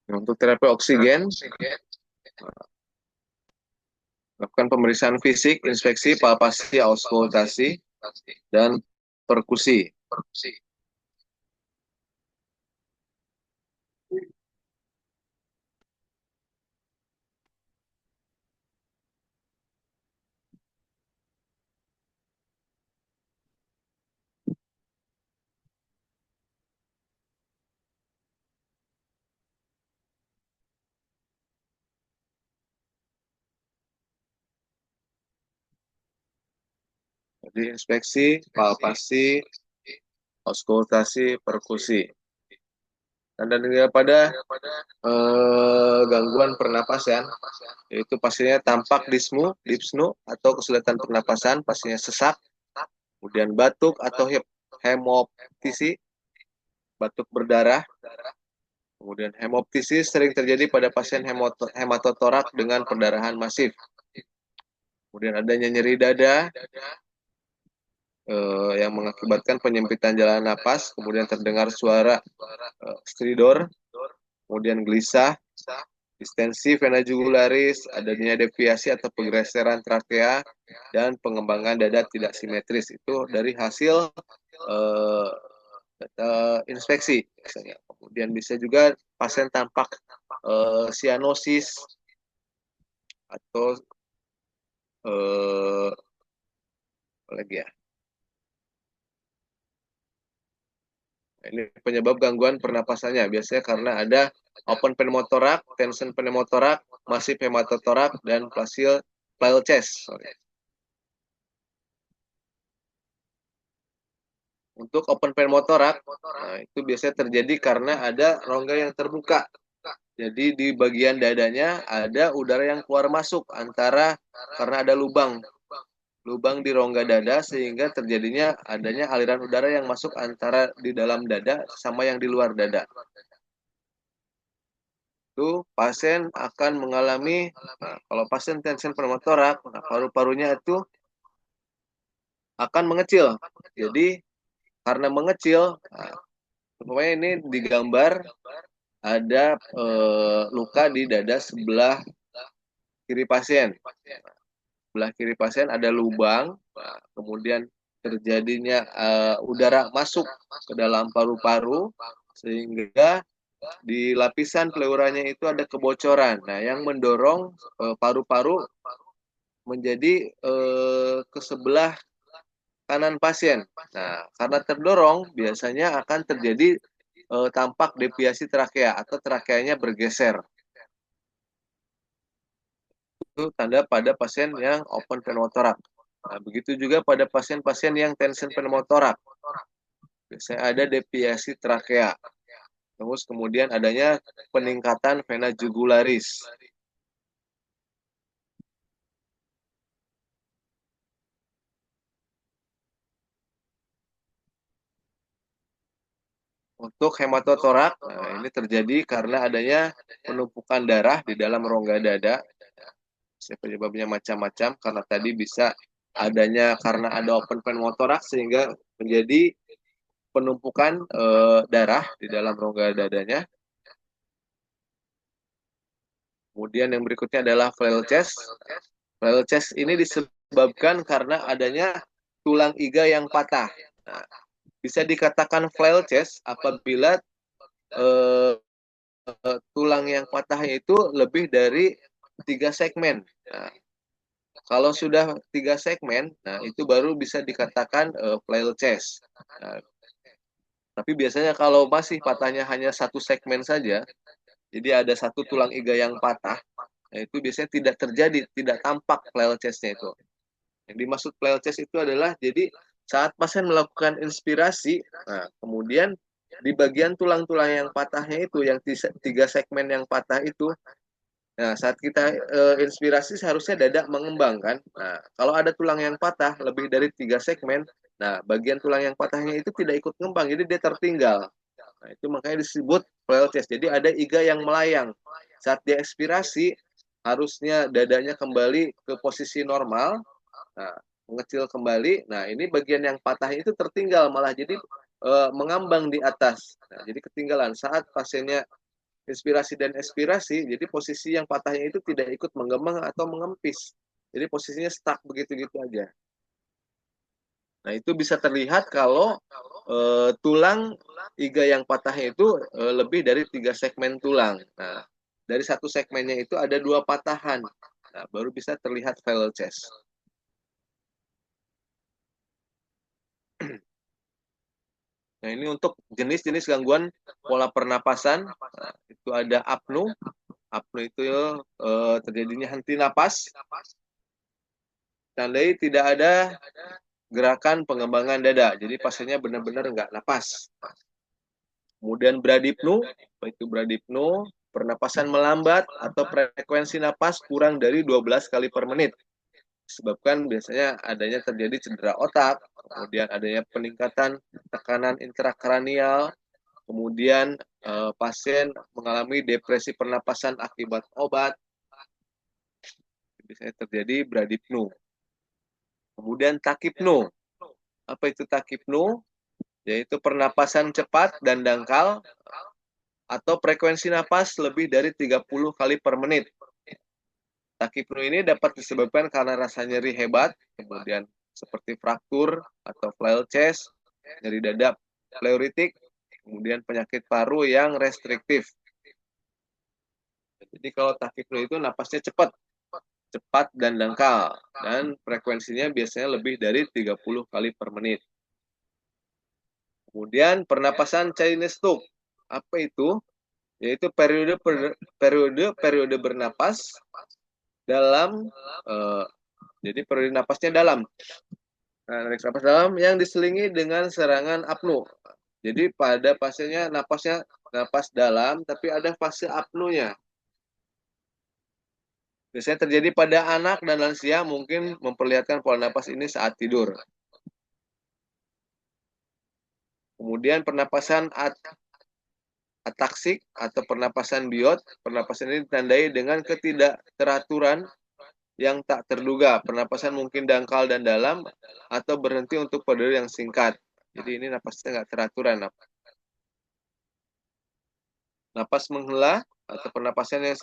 Untuk terapi oksigen, lakukan pemeriksaan fisik, inspeksi, palpasi, auskultasi, dan perkusi. Jadi inspeksi, palpasi, auskultasi, perkusi. Dan juga pada gangguan pernapasan, yaitu pasiennya tampak dyspnea atau kesulitan pernapasan, pasiennya sesak, kemudian batuk atau hemoptisi, batuk berdarah. Kemudian hemoptisi sering terjadi pada pasien hematotorak dengan perdarahan masif. Kemudian adanya nyeri dada yang mengakibatkan penyempitan jalan napas, kemudian terdengar suara stridor, kemudian gelisah, distensi vena jugularis, adanya deviasi atau pergeseran trakea, dan pengembangan dada tidak simetris. Itu dari hasil inspeksi biasanya. Kemudian bisa juga pasien tampak sianosis atau apa lagi ya? Ini penyebab gangguan pernapasannya biasanya karena ada open pneumotorak, tension pneumotorak, masif hematotorak, dan pleural chest. Untuk open pneumotorak, nah itu biasanya terjadi karena ada rongga yang terbuka. Jadi di bagian dadanya ada udara yang keluar masuk karena ada lubang di rongga dada sehingga terjadinya adanya aliran udara yang masuk antara di dalam dada sama yang di luar dada. Itu pasien akan mengalami, kalau pasien tension pneumotorak, paru-parunya itu akan mengecil. Jadi karena mengecil, umpamanya ini digambar ada luka di dada sebelah kiri pasien. Sebelah kiri pasien ada lubang, kemudian terjadinya udara masuk ke dalam paru-paru sehingga di lapisan pleuranya itu ada kebocoran. Nah, yang mendorong paru-paru menjadi ke sebelah kanan pasien. Nah, karena terdorong biasanya akan terjadi tampak deviasi trakea atau trakeanya bergeser. Itu tanda pada pasien yang open pneumotorak. Nah, begitu juga pada pasien-pasien yang tension pneumotorak. Biasanya ada deviasi trakea. Terus kemudian adanya peningkatan vena jugularis. Untuk hematotorak, nah ini terjadi karena adanya penumpukan darah di dalam rongga dada. Penyebabnya macam-macam, karena tadi bisa adanya karena ada open pneumotorak sehingga menjadi penumpukan darah di dalam rongga dadanya. Kemudian yang berikutnya adalah flare chest. Flare chest ini disebabkan karena adanya tulang iga yang patah. Nah, bisa dikatakan flare chest apabila tulang yang patahnya itu lebih dari 3 segmen. Nah, kalau sudah 3 segmen, nah itu baru bisa dikatakan flare chest. Nah, tapi biasanya kalau masih patahnya hanya 1 segmen saja, jadi ada 1 tulang iga yang patah, nah itu biasanya tidak terjadi, tidak tampak flare chest-nya itu. Yang dimaksud flare chest itu adalah jadi saat pasien melakukan inspirasi, nah kemudian di bagian tulang-tulang yang patahnya itu, yang 3 segmen yang patah itu, nah saat kita inspirasi seharusnya dada mengembang kan. Nah, kalau ada tulang yang patah lebih dari 3 segmen, nah bagian tulang yang patahnya itu tidak ikut ngembang, jadi dia tertinggal. Nah, itu makanya disebut flail chest. Jadi ada iga yang melayang. Saat dia ekspirasi, harusnya dadanya kembali ke posisi normal. Nah, mengecil kembali. Nah, ini bagian yang patah itu tertinggal, malah jadi mengambang di atas. Nah, jadi ketinggalan saat pasiennya inspirasi dan ekspirasi, jadi posisi yang patahnya itu tidak ikut menggembang atau mengempis. Jadi posisinya stuck begitu-gitu aja. Nah, itu bisa terlihat kalau tulang iga yang patahnya itu lebih dari 3 segmen tulang. Nah, dari 1 segmennya itu ada 2 patahan. Nah, baru bisa terlihat failed chest. Nah, ini untuk jenis-jenis gangguan pola pernapasan. Nah, itu ada apnu. Apnu itu terjadinya henti napas. Tandai tidak ada gerakan pengembangan dada. Jadi pasiennya benar-benar nggak napas. Kemudian bradipnu, itu bradipnu, pernapasan melambat atau frekuensi napas kurang dari 12 kali per menit. Disebabkan biasanya adanya terjadi cedera otak, kemudian adanya peningkatan tekanan intrakranial, kemudian pasien mengalami depresi pernapasan akibat obat, biasanya terjadi bradipnu. Kemudian takipnu. Apa itu takipnu? Yaitu pernapasan cepat dan dangkal atau frekuensi napas lebih dari 30 kali per menit. Takipnu ini dapat disebabkan karena rasa nyeri hebat, kemudian seperti fraktur atau flail chest, nyeri dada pleuritik, kemudian penyakit paru yang restriktif. Jadi kalau takipnu itu napasnya cepat dan dangkal, dan frekuensinya biasanya lebih dari 30 kali per menit. Kemudian pernapasan Chinese tube. Apa itu? Yaitu periode bernapas dalam jadi periode napasnya dalam. Nah, napas dalam yang diselingi dengan serangan apnu. Jadi pada pasiennya napas dalam tapi ada fase apnunya. Biasanya terjadi pada anak dan lansia, mungkin memperlihatkan pola napas ini saat tidur. Kemudian pernapasan ataksik atau pernapasan biot. Pernapasan ini ditandai dengan ketidakteraturan yang tak terduga. Pernapasan mungkin dangkal dan dalam atau berhenti untuk periode yang singkat. Jadi ini napasnya nggak teraturan. Napas menghela atau pernapasan yang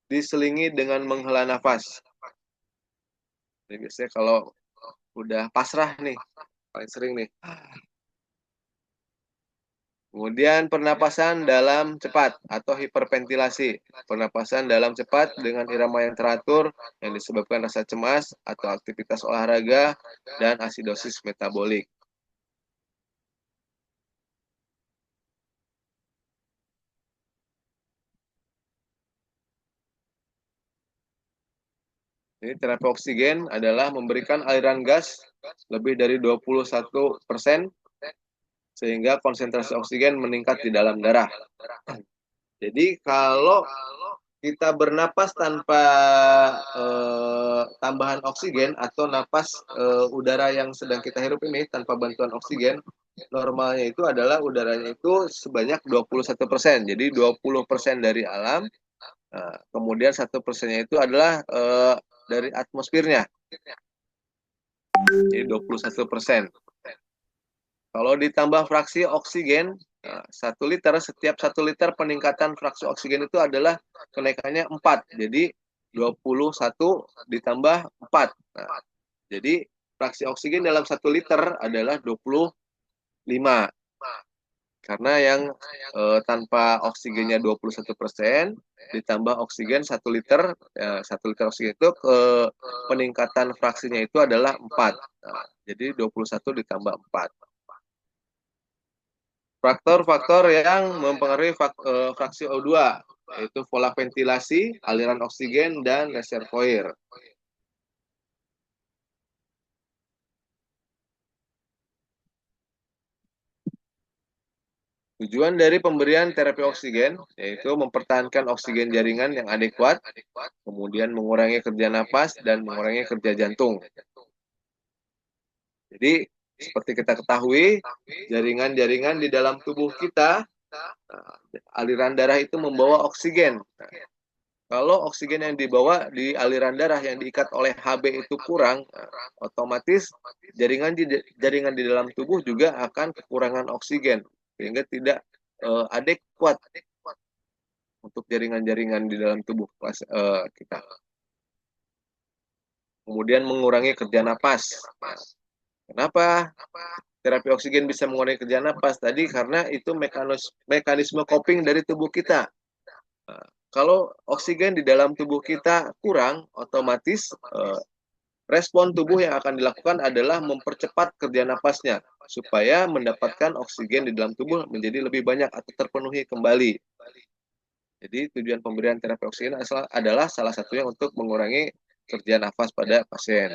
diselingi dengan menghela nafas. Jadi biasanya kalau udah pasrah nih, paling sering nih. Kemudian pernapasan dalam cepat atau hiperventilasi. Pernapasan dalam cepat dengan irama yang teratur yang disebabkan rasa cemas atau aktivitas olahraga dan asidosis metabolik. Jadi terapi oksigen adalah memberikan aliran gas lebih dari 21% sehingga konsentrasi oksigen meningkat di dalam darah. Jadi kalau kita bernapas tanpa tambahan oksigen atau napas udara yang sedang kita hirup ini tanpa bantuan oksigen, normalnya itu adalah udaranya itu sebanyak 21%. Jadi 20% dari alam, kemudian 1%-nya itu adalah dari atmosfernya. Jadi 21%. Kalau ditambah fraksi oksigen, 1 liter, setiap 1 liter peningkatan fraksi oksigen itu adalah kenaikannya 4. Jadi 21 ditambah 4. Nah, jadi fraksi oksigen dalam 1 liter adalah 25. Karena yang tanpa oksigennya 21%, ditambah oksigen 1 liter, 1 liter oksigen itu peningkatan fraksinya itu adalah 4. Nah, jadi 21 ditambah 4. Faktor-faktor yang mempengaruhi fraksi O2, yaitu pola ventilasi, aliran oksigen, dan reservoir. Tujuan dari pemberian terapi oksigen yaitu mempertahankan oksigen jaringan yang adekuat, kemudian mengurangi kerja napas dan mengurangi kerja jantung. Jadi, seperti kita ketahui, jaringan-jaringan di dalam tubuh kita, aliran darah itu membawa oksigen. Nah, kalau oksigen yang dibawa di aliran darah yang diikat oleh Hb itu kurang, otomatis jaringan di dalam tubuh juga akan kekurangan oksigen, sehingga tidak adekuat untuk jaringan-jaringan di dalam tubuh kita. Kemudian mengurangi kerja napas. Kenapa terapi oksigen bisa mengurangi kerja napas? Tadi karena itu mekanisme coping dari tubuh kita. Kalau oksigen di dalam tubuh kita kurang, otomatis respon tubuh yang akan dilakukan adalah mempercepat kerja napasnya supaya mendapatkan oksigen di dalam tubuh menjadi lebih banyak atau terpenuhi kembali. Jadi tujuan pemberian terapi oksigen adalah salah satunya untuk mengurangi kerja nafas pada pasien.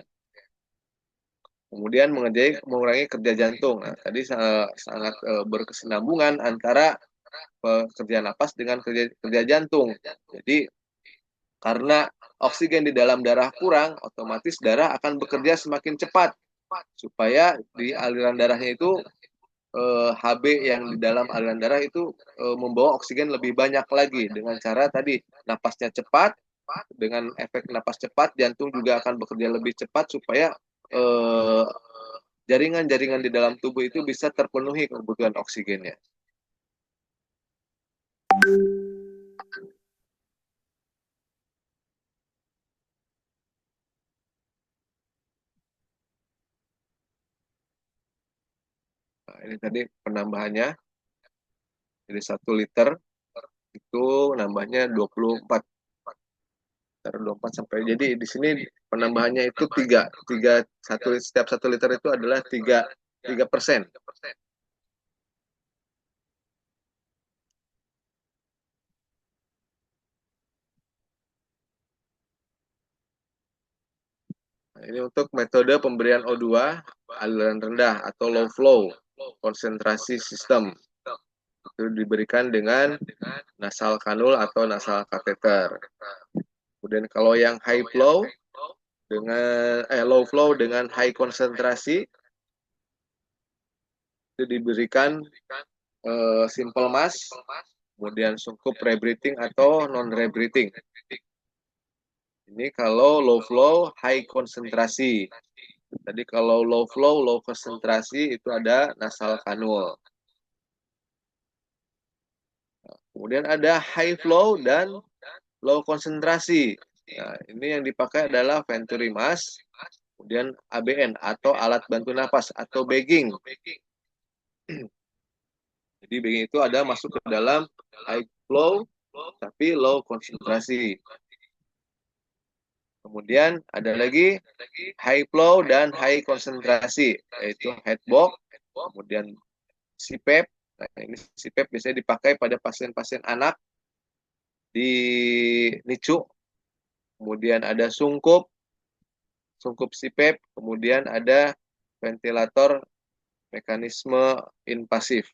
Kemudian mengurangi kerja jantung. Nah, tadi sangat berkesinambungan antara kerja napas dengan kerja jantung. Jadi karena oksigen di dalam darah kurang, otomatis darah akan bekerja semakin cepat supaya di aliran darahnya itu Hb yang di dalam aliran darah itu membawa oksigen lebih banyak lagi dengan cara tadi napasnya cepat, dengan efek napas cepat jantung juga akan bekerja lebih cepat supaya jaringan-jaringan di dalam tubuh itu bisa terpenuhi kebutuhan oksigennya. Nah, ini tadi penambahannya. Jadi 1 liter itu nambahnya 24 sampai. Jadi di sini penambahannya itu 3 setiap 1 liter itu adalah 3%. Nah, ini untuk metode pemberian O2 aliran rendah atau low flow konsentrasi sistem. Itu diberikan dengan nasal kanul atau nasal kateter. Kemudian kalau yang high flow dengan low flow dengan high konsentrasi itu diberikan simple mask, kemudian sungkup rebreathing atau non rebreathing. Ini kalau low flow high konsentrasi. Tadi kalau low flow low konsentrasi itu ada nasal kanul. Kemudian ada high flow dan low konsentrasi. Nah, ini yang dipakai adalah Venturi mask, kemudian ABN atau alat bantu napas atau bagging. Jadi bagging itu ada masuk ke dalam high flow tapi low konsentrasi. Kemudian ada lagi high flow dan high konsentrasi, yaitu headbox, kemudian CPAP. Nah, ini CPAP biasanya dipakai pada pasien-pasien anak di NICU. Kemudian ada sungkup CPAP, kemudian ada ventilator mekanisme invasif.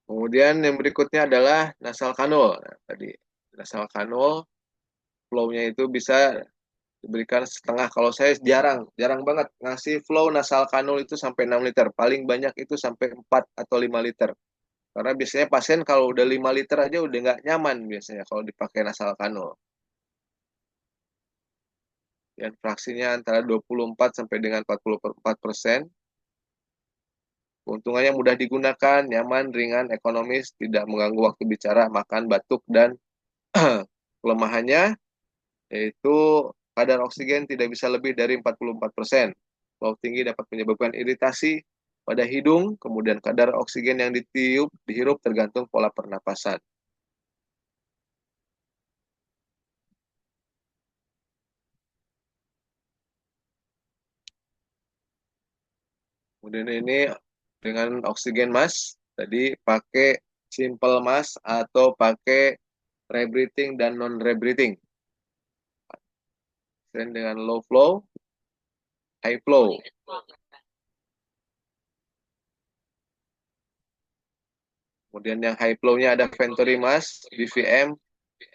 Kemudian yang berikutnya adalah nasal kanul. Nah, tadi nasal kanul flow-nya itu bisa diberikan setengah. Kalau saya jarang banget ngasih flow nasal kanul itu sampai 6 liter. Paling banyak itu sampai 4 atau 5 liter. Karena biasanya pasien kalau udah 5 liter aja udah nggak nyaman biasanya kalau dipakai nasal kanul. Dan fraksinya antara 24 sampai dengan 44%. Keuntungannya mudah digunakan, nyaman, ringan, ekonomis, tidak mengganggu waktu bicara, makan, batuk, dan kelemahannya yaitu kadar oksigen tidak bisa lebih dari 44%. Bau tinggi dapat menyebabkan iritasi pada hidung, kemudian kadar oksigen yang dihirup tergantung pola pernapasan. Kemudian ini dengan oksigen mask, tadi pakai simple mask atau pakai rebreathing dan non rebreathing. Dan dengan low flow, high flow. Kemudian yang high flow-nya ada venturi mask, BVM,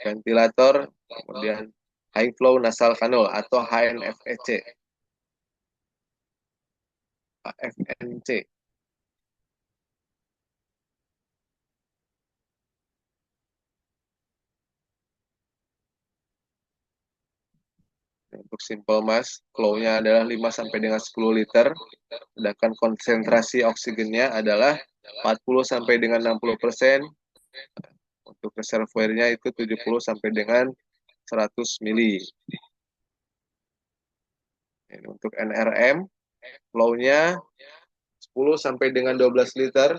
ventilator, kemudian high flow nasal kanul atau HNFEC. HFNC. Untuk simple mask, flow-nya adalah 5 sampai dengan 10 liter, sedangkan konsentrasi oksigennya adalah 40 sampai dengan 60%. Untuk reservoirnya itu 70 sampai dengan 100 mili. Ini untuk NRM, flow-nya 10 sampai dengan 12 liter.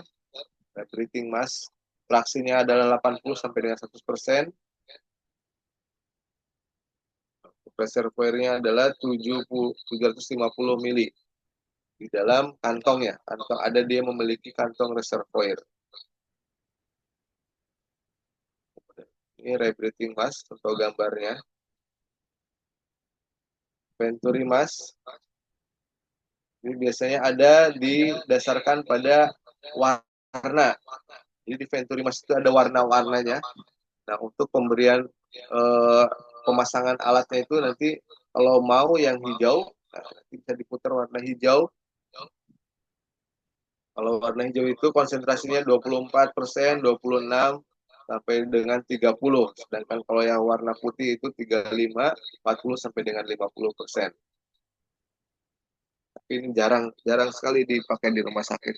Breathing mask, fraksinya adalah 80 sampai dengan 100%. Reservoirnya adalah 750 mili. Di dalam kantongnya, kantong ada dia memiliki kantong reservoir. Ini rebreathing mask untuk gambarnya. Venturi mask. Ini biasanya ada didasarkan pada warna. Jadi di Venturi mask itu ada warna-warnanya. Nah, untuk pemberian pemasangan alatnya itu nanti kalau mau yang hijau, nanti bisa diputar warna hijau. Kalau warna hijau itu konsentrasinya 24%, 26 sampai dengan 30. Sedangkan kalau yang warna putih itu 35, 40 sampai dengan 50%. Tapi ini jarang sekali dipakai di rumah sakit.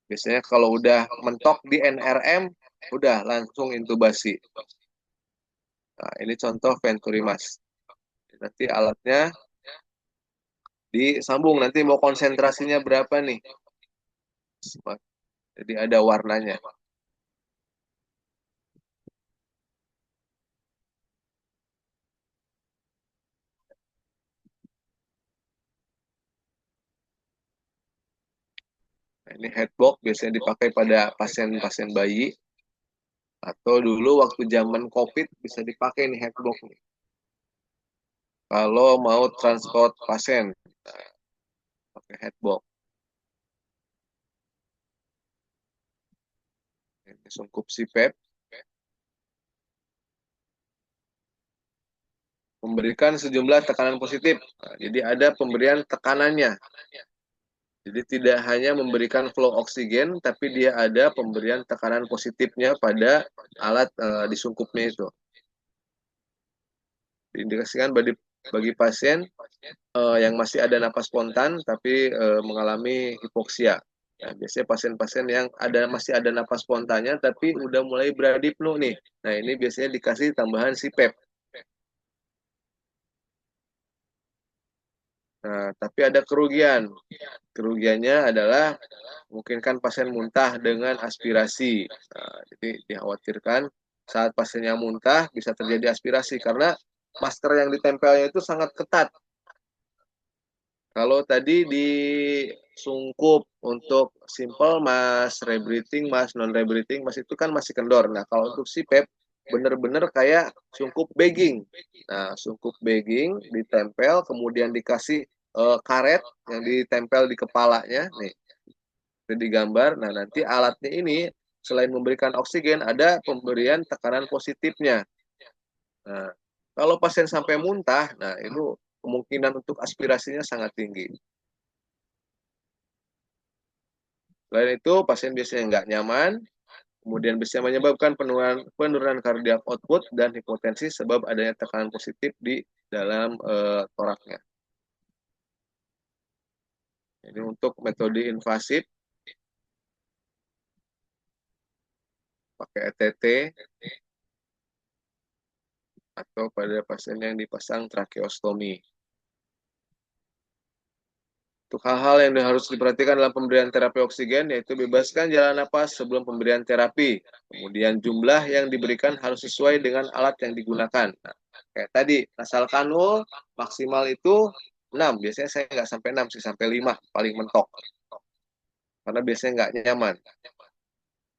Biasanya kalau udah mentok di NRM, udah langsung intubasi. Nah, ini contoh Venturi mask. Nanti alatnya disambung, nanti mau konsentrasinya berapa nih. Jadi ada warnanya. Nah, ini headbox biasanya dipakai pada pasien-pasien bayi. Atau dulu waktu zaman COVID bisa dipakai nih headbox nih. Kalau mau transport pasien, nah, pakai headbox. Ini sungkup CPAP. Memberikan sejumlah tekanan positif. Nah, jadi ada pemberian tekanannya. Jadi tidak hanya memberikan flow oksigen, tapi dia ada pemberian tekanan positifnya pada alat di sungkupnya itu. Diindikasikan bagi pasien yang masih ada napas spontan, tapi mengalami hipoksia. Nah, biasanya pasien-pasien yang masih ada napas spontannya, tapi udah mulai bradipno nih. Nah, ini biasanya dikasih tambahan CPAP. Nah, tapi ada kerugian. Kerugiannya adalah mungkin kan pasien muntah dengan aspirasi. Nah, jadi dikhawatirkan saat pasiennya muntah bisa terjadi aspirasi karena masker yang ditempelnya itu sangat ketat. Kalau tadi di sungkup untuk simple mask, rebreathing mask, non rebreathing mask itu kan masih kendor. Nah, kalau untuk CPAP bener-bener kayak sungkup bagging. Nah, sungkup bagging ditempel, kemudian dikasih karet yang ditempel di kepalanya. Nih, itu digambar. Nah, nanti alatnya ini selain memberikan oksigen, ada pemberian tekanan positifnya. Nah, kalau pasien sampai muntah, nah itu kemungkinan untuk aspirasinya sangat tinggi. Selain itu, pasien biasanya nggak nyaman, kemudian bisa menyebabkan penurunan kardiak output dan hipotensi sebab adanya tekanan positif di dalam toraknya. Ini untuk metode invasif, pakai ETT, atau pada pasien yang dipasang tracheostomi. Untuk hal-hal yang harus diperhatikan dalam pemberian terapi oksigen, yaitu bebaskan jalan napas sebelum pemberian terapi. Kemudian jumlah yang diberikan harus sesuai dengan alat yang digunakan. Nah, kayak tadi, nasal kanul maksimal itu 6. Biasanya saya nggak sampai 6 sih, sampai 5 paling mentok. karena biasanya nggak nyaman.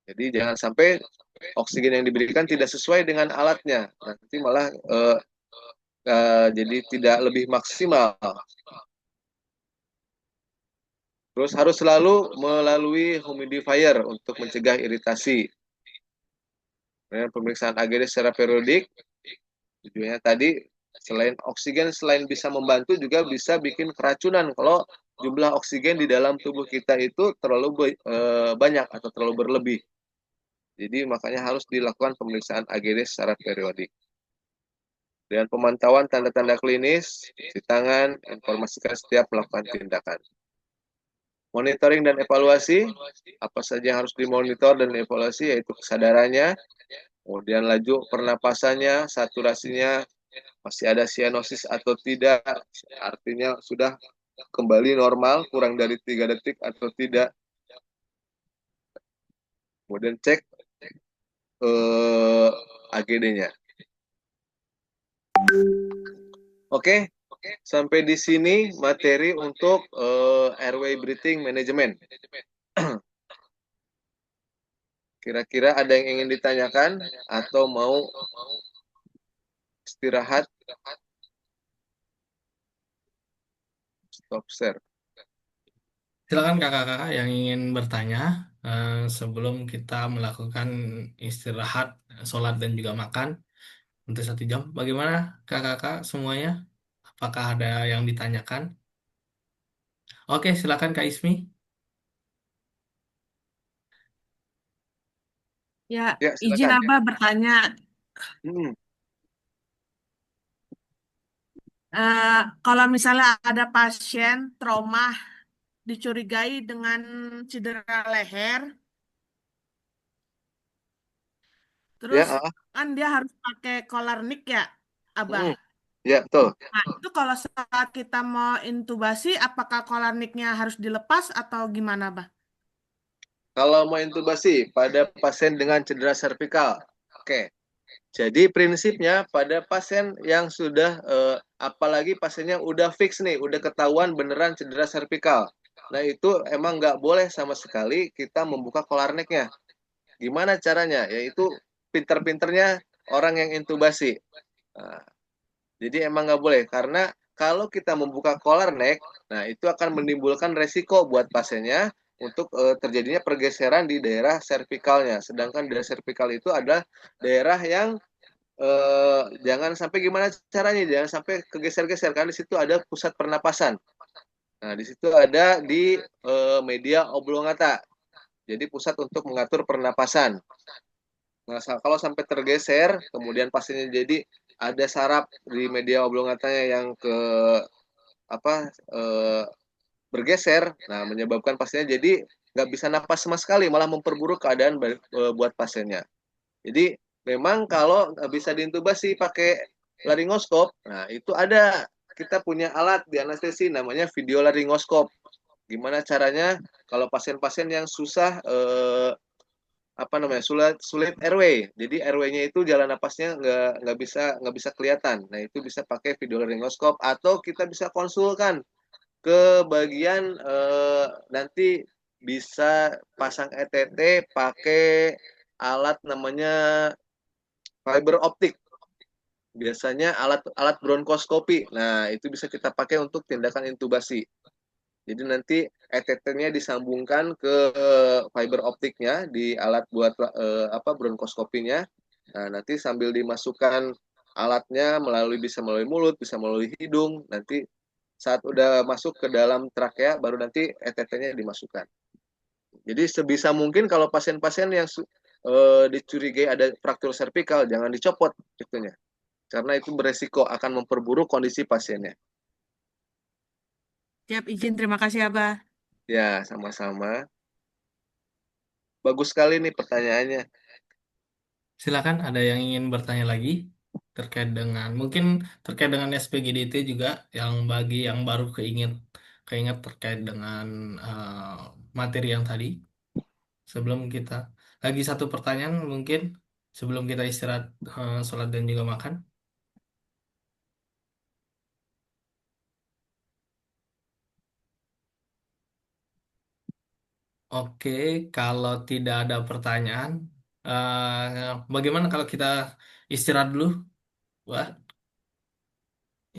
Jadi jangan sampai oksigen yang diberikan tidak sesuai dengan alatnya, nanti malah jadi tidak lebih maksimal. Terus harus selalu melalui humidifier untuk mencegah iritasi. Dan pemeriksaan AGD secara periodik, tujuannya tadi selain oksigen, selain bisa membantu juga bisa bikin keracunan kalau jumlah oksigen di dalam tubuh kita itu terlalu banyak atau terlalu berlebih. Jadi makanya harus dilakukan pemeriksaan AGD secara periodik. Dengan pemantauan tanda-tanda klinis, cuci tangan, informasikan setiap melakukan tindakan. Monitoring dan evaluasi, apa saja yang harus dimonitor dan evaluasi, yaitu kesadarannya, kemudian laju pernapasannya, saturasinya, masih ada cyanosis atau tidak, artinya sudah kembali normal, kurang dari 3 detik atau tidak. Kemudian cek AGD-nya. Oke, sampai di sini materi untuk airway breathing management. Kira-kira ada yang ingin ditanyakan atau mau istirahat? Stop share. Silakan kakak-kakak yang ingin bertanya sebelum kita melakukan istirahat, sholat dan juga makan untuk 1 jam. Bagaimana kakak-kakak semuanya? Apakah ada yang ditanyakan? Oke, silakan Kak Ismi. Ya, Ya, izin silakan. Abah bertanya. Hmm. Kalau misalnya ada pasien trauma dicurigai dengan cedera leher, terus Ya, kan dia harus pakai collar nick ya, Abah. ya betul. Nah, itu kalau saat kita mau intubasi, apakah collar nicknya harus dilepas atau gimana, Abah? Kalau mau intubasi pada pasien dengan cedera servikal, oke. Jadi prinsipnya pada pasien yang sudah, apalagi pasiennya udah fix nih, udah ketahuan beneran cedera servikal. Nah itu emang nggak boleh sama sekali kita membuka collar neck-nya. Gimana caranya? Yaitu pinter-pinternya orang yang intubasi. Nah, jadi emang nggak boleh karena kalau kita membuka collar neck, nah itu akan menimbulkan resiko buat pasiennya untuk terjadinya pergeseran di daerah servikalnya. Sedangkan daerah servikal itu adalah daerah yang jangan sampai gimana caranya, jangan sampai kegeser-geser karena di situ ada pusat pernapasan. Nah, di situ ada di media oblongata. Jadi pusat untuk mengatur pernapasan. Nah, kalau sampai tergeser, kemudian pasiennya jadi ada saraf di media oblongatanya yang ke apa bergeser, nah menyebabkan pasiennya jadi nggak bisa napas sama sekali, malah memperburuk keadaan buat pasiennya. Jadi memang kalau bisa diintubasi pakai laringoskop, nah itu ada kita punya alat di anestesi namanya video laringoskop. Gimana caranya kalau pasien-pasien yang susah sulit airway. Jadi airway-nya itu jalan napasnya nggak bisa kelihatan. Nah itu bisa pakai video laringoskop atau kita bisa konsulkan ke bagian nanti bisa pasang ETT pakai alat namanya fiber optik. Biasanya alat bronkoskopi. Nah, itu bisa kita pakai untuk tindakan intubasi. Jadi nanti ETT-nya disambungkan ke fiber optiknya di alat buat bronkoskopinya. Nah, nanti sambil dimasukkan alatnya bisa melalui mulut, bisa melalui hidung. Nanti saat udah masuk ke dalam trakea baru nanti ETT-nya dimasukkan. Jadi sebisa mungkin kalau pasien-pasien yang dicurigai ada fraktur servikal jangan dicopot itunya. Karena itu beresiko akan memperburuk kondisi pasiennya. Siap, izin. Terima kasih, Abah. Ya, sama-sama. Bagus sekali nih pertanyaannya. Silakan ada yang ingin bertanya lagi mungkin terkait dengan SPGDT juga yang bagi yang baru keinget terkait dengan materi yang tadi. Sebelum kita lagi satu pertanyaan mungkin sebelum kita istirahat, sholat dan juga makan. Oke, kalau tidak ada pertanyaan, bagaimana kalau kita istirahat dulu, Wah?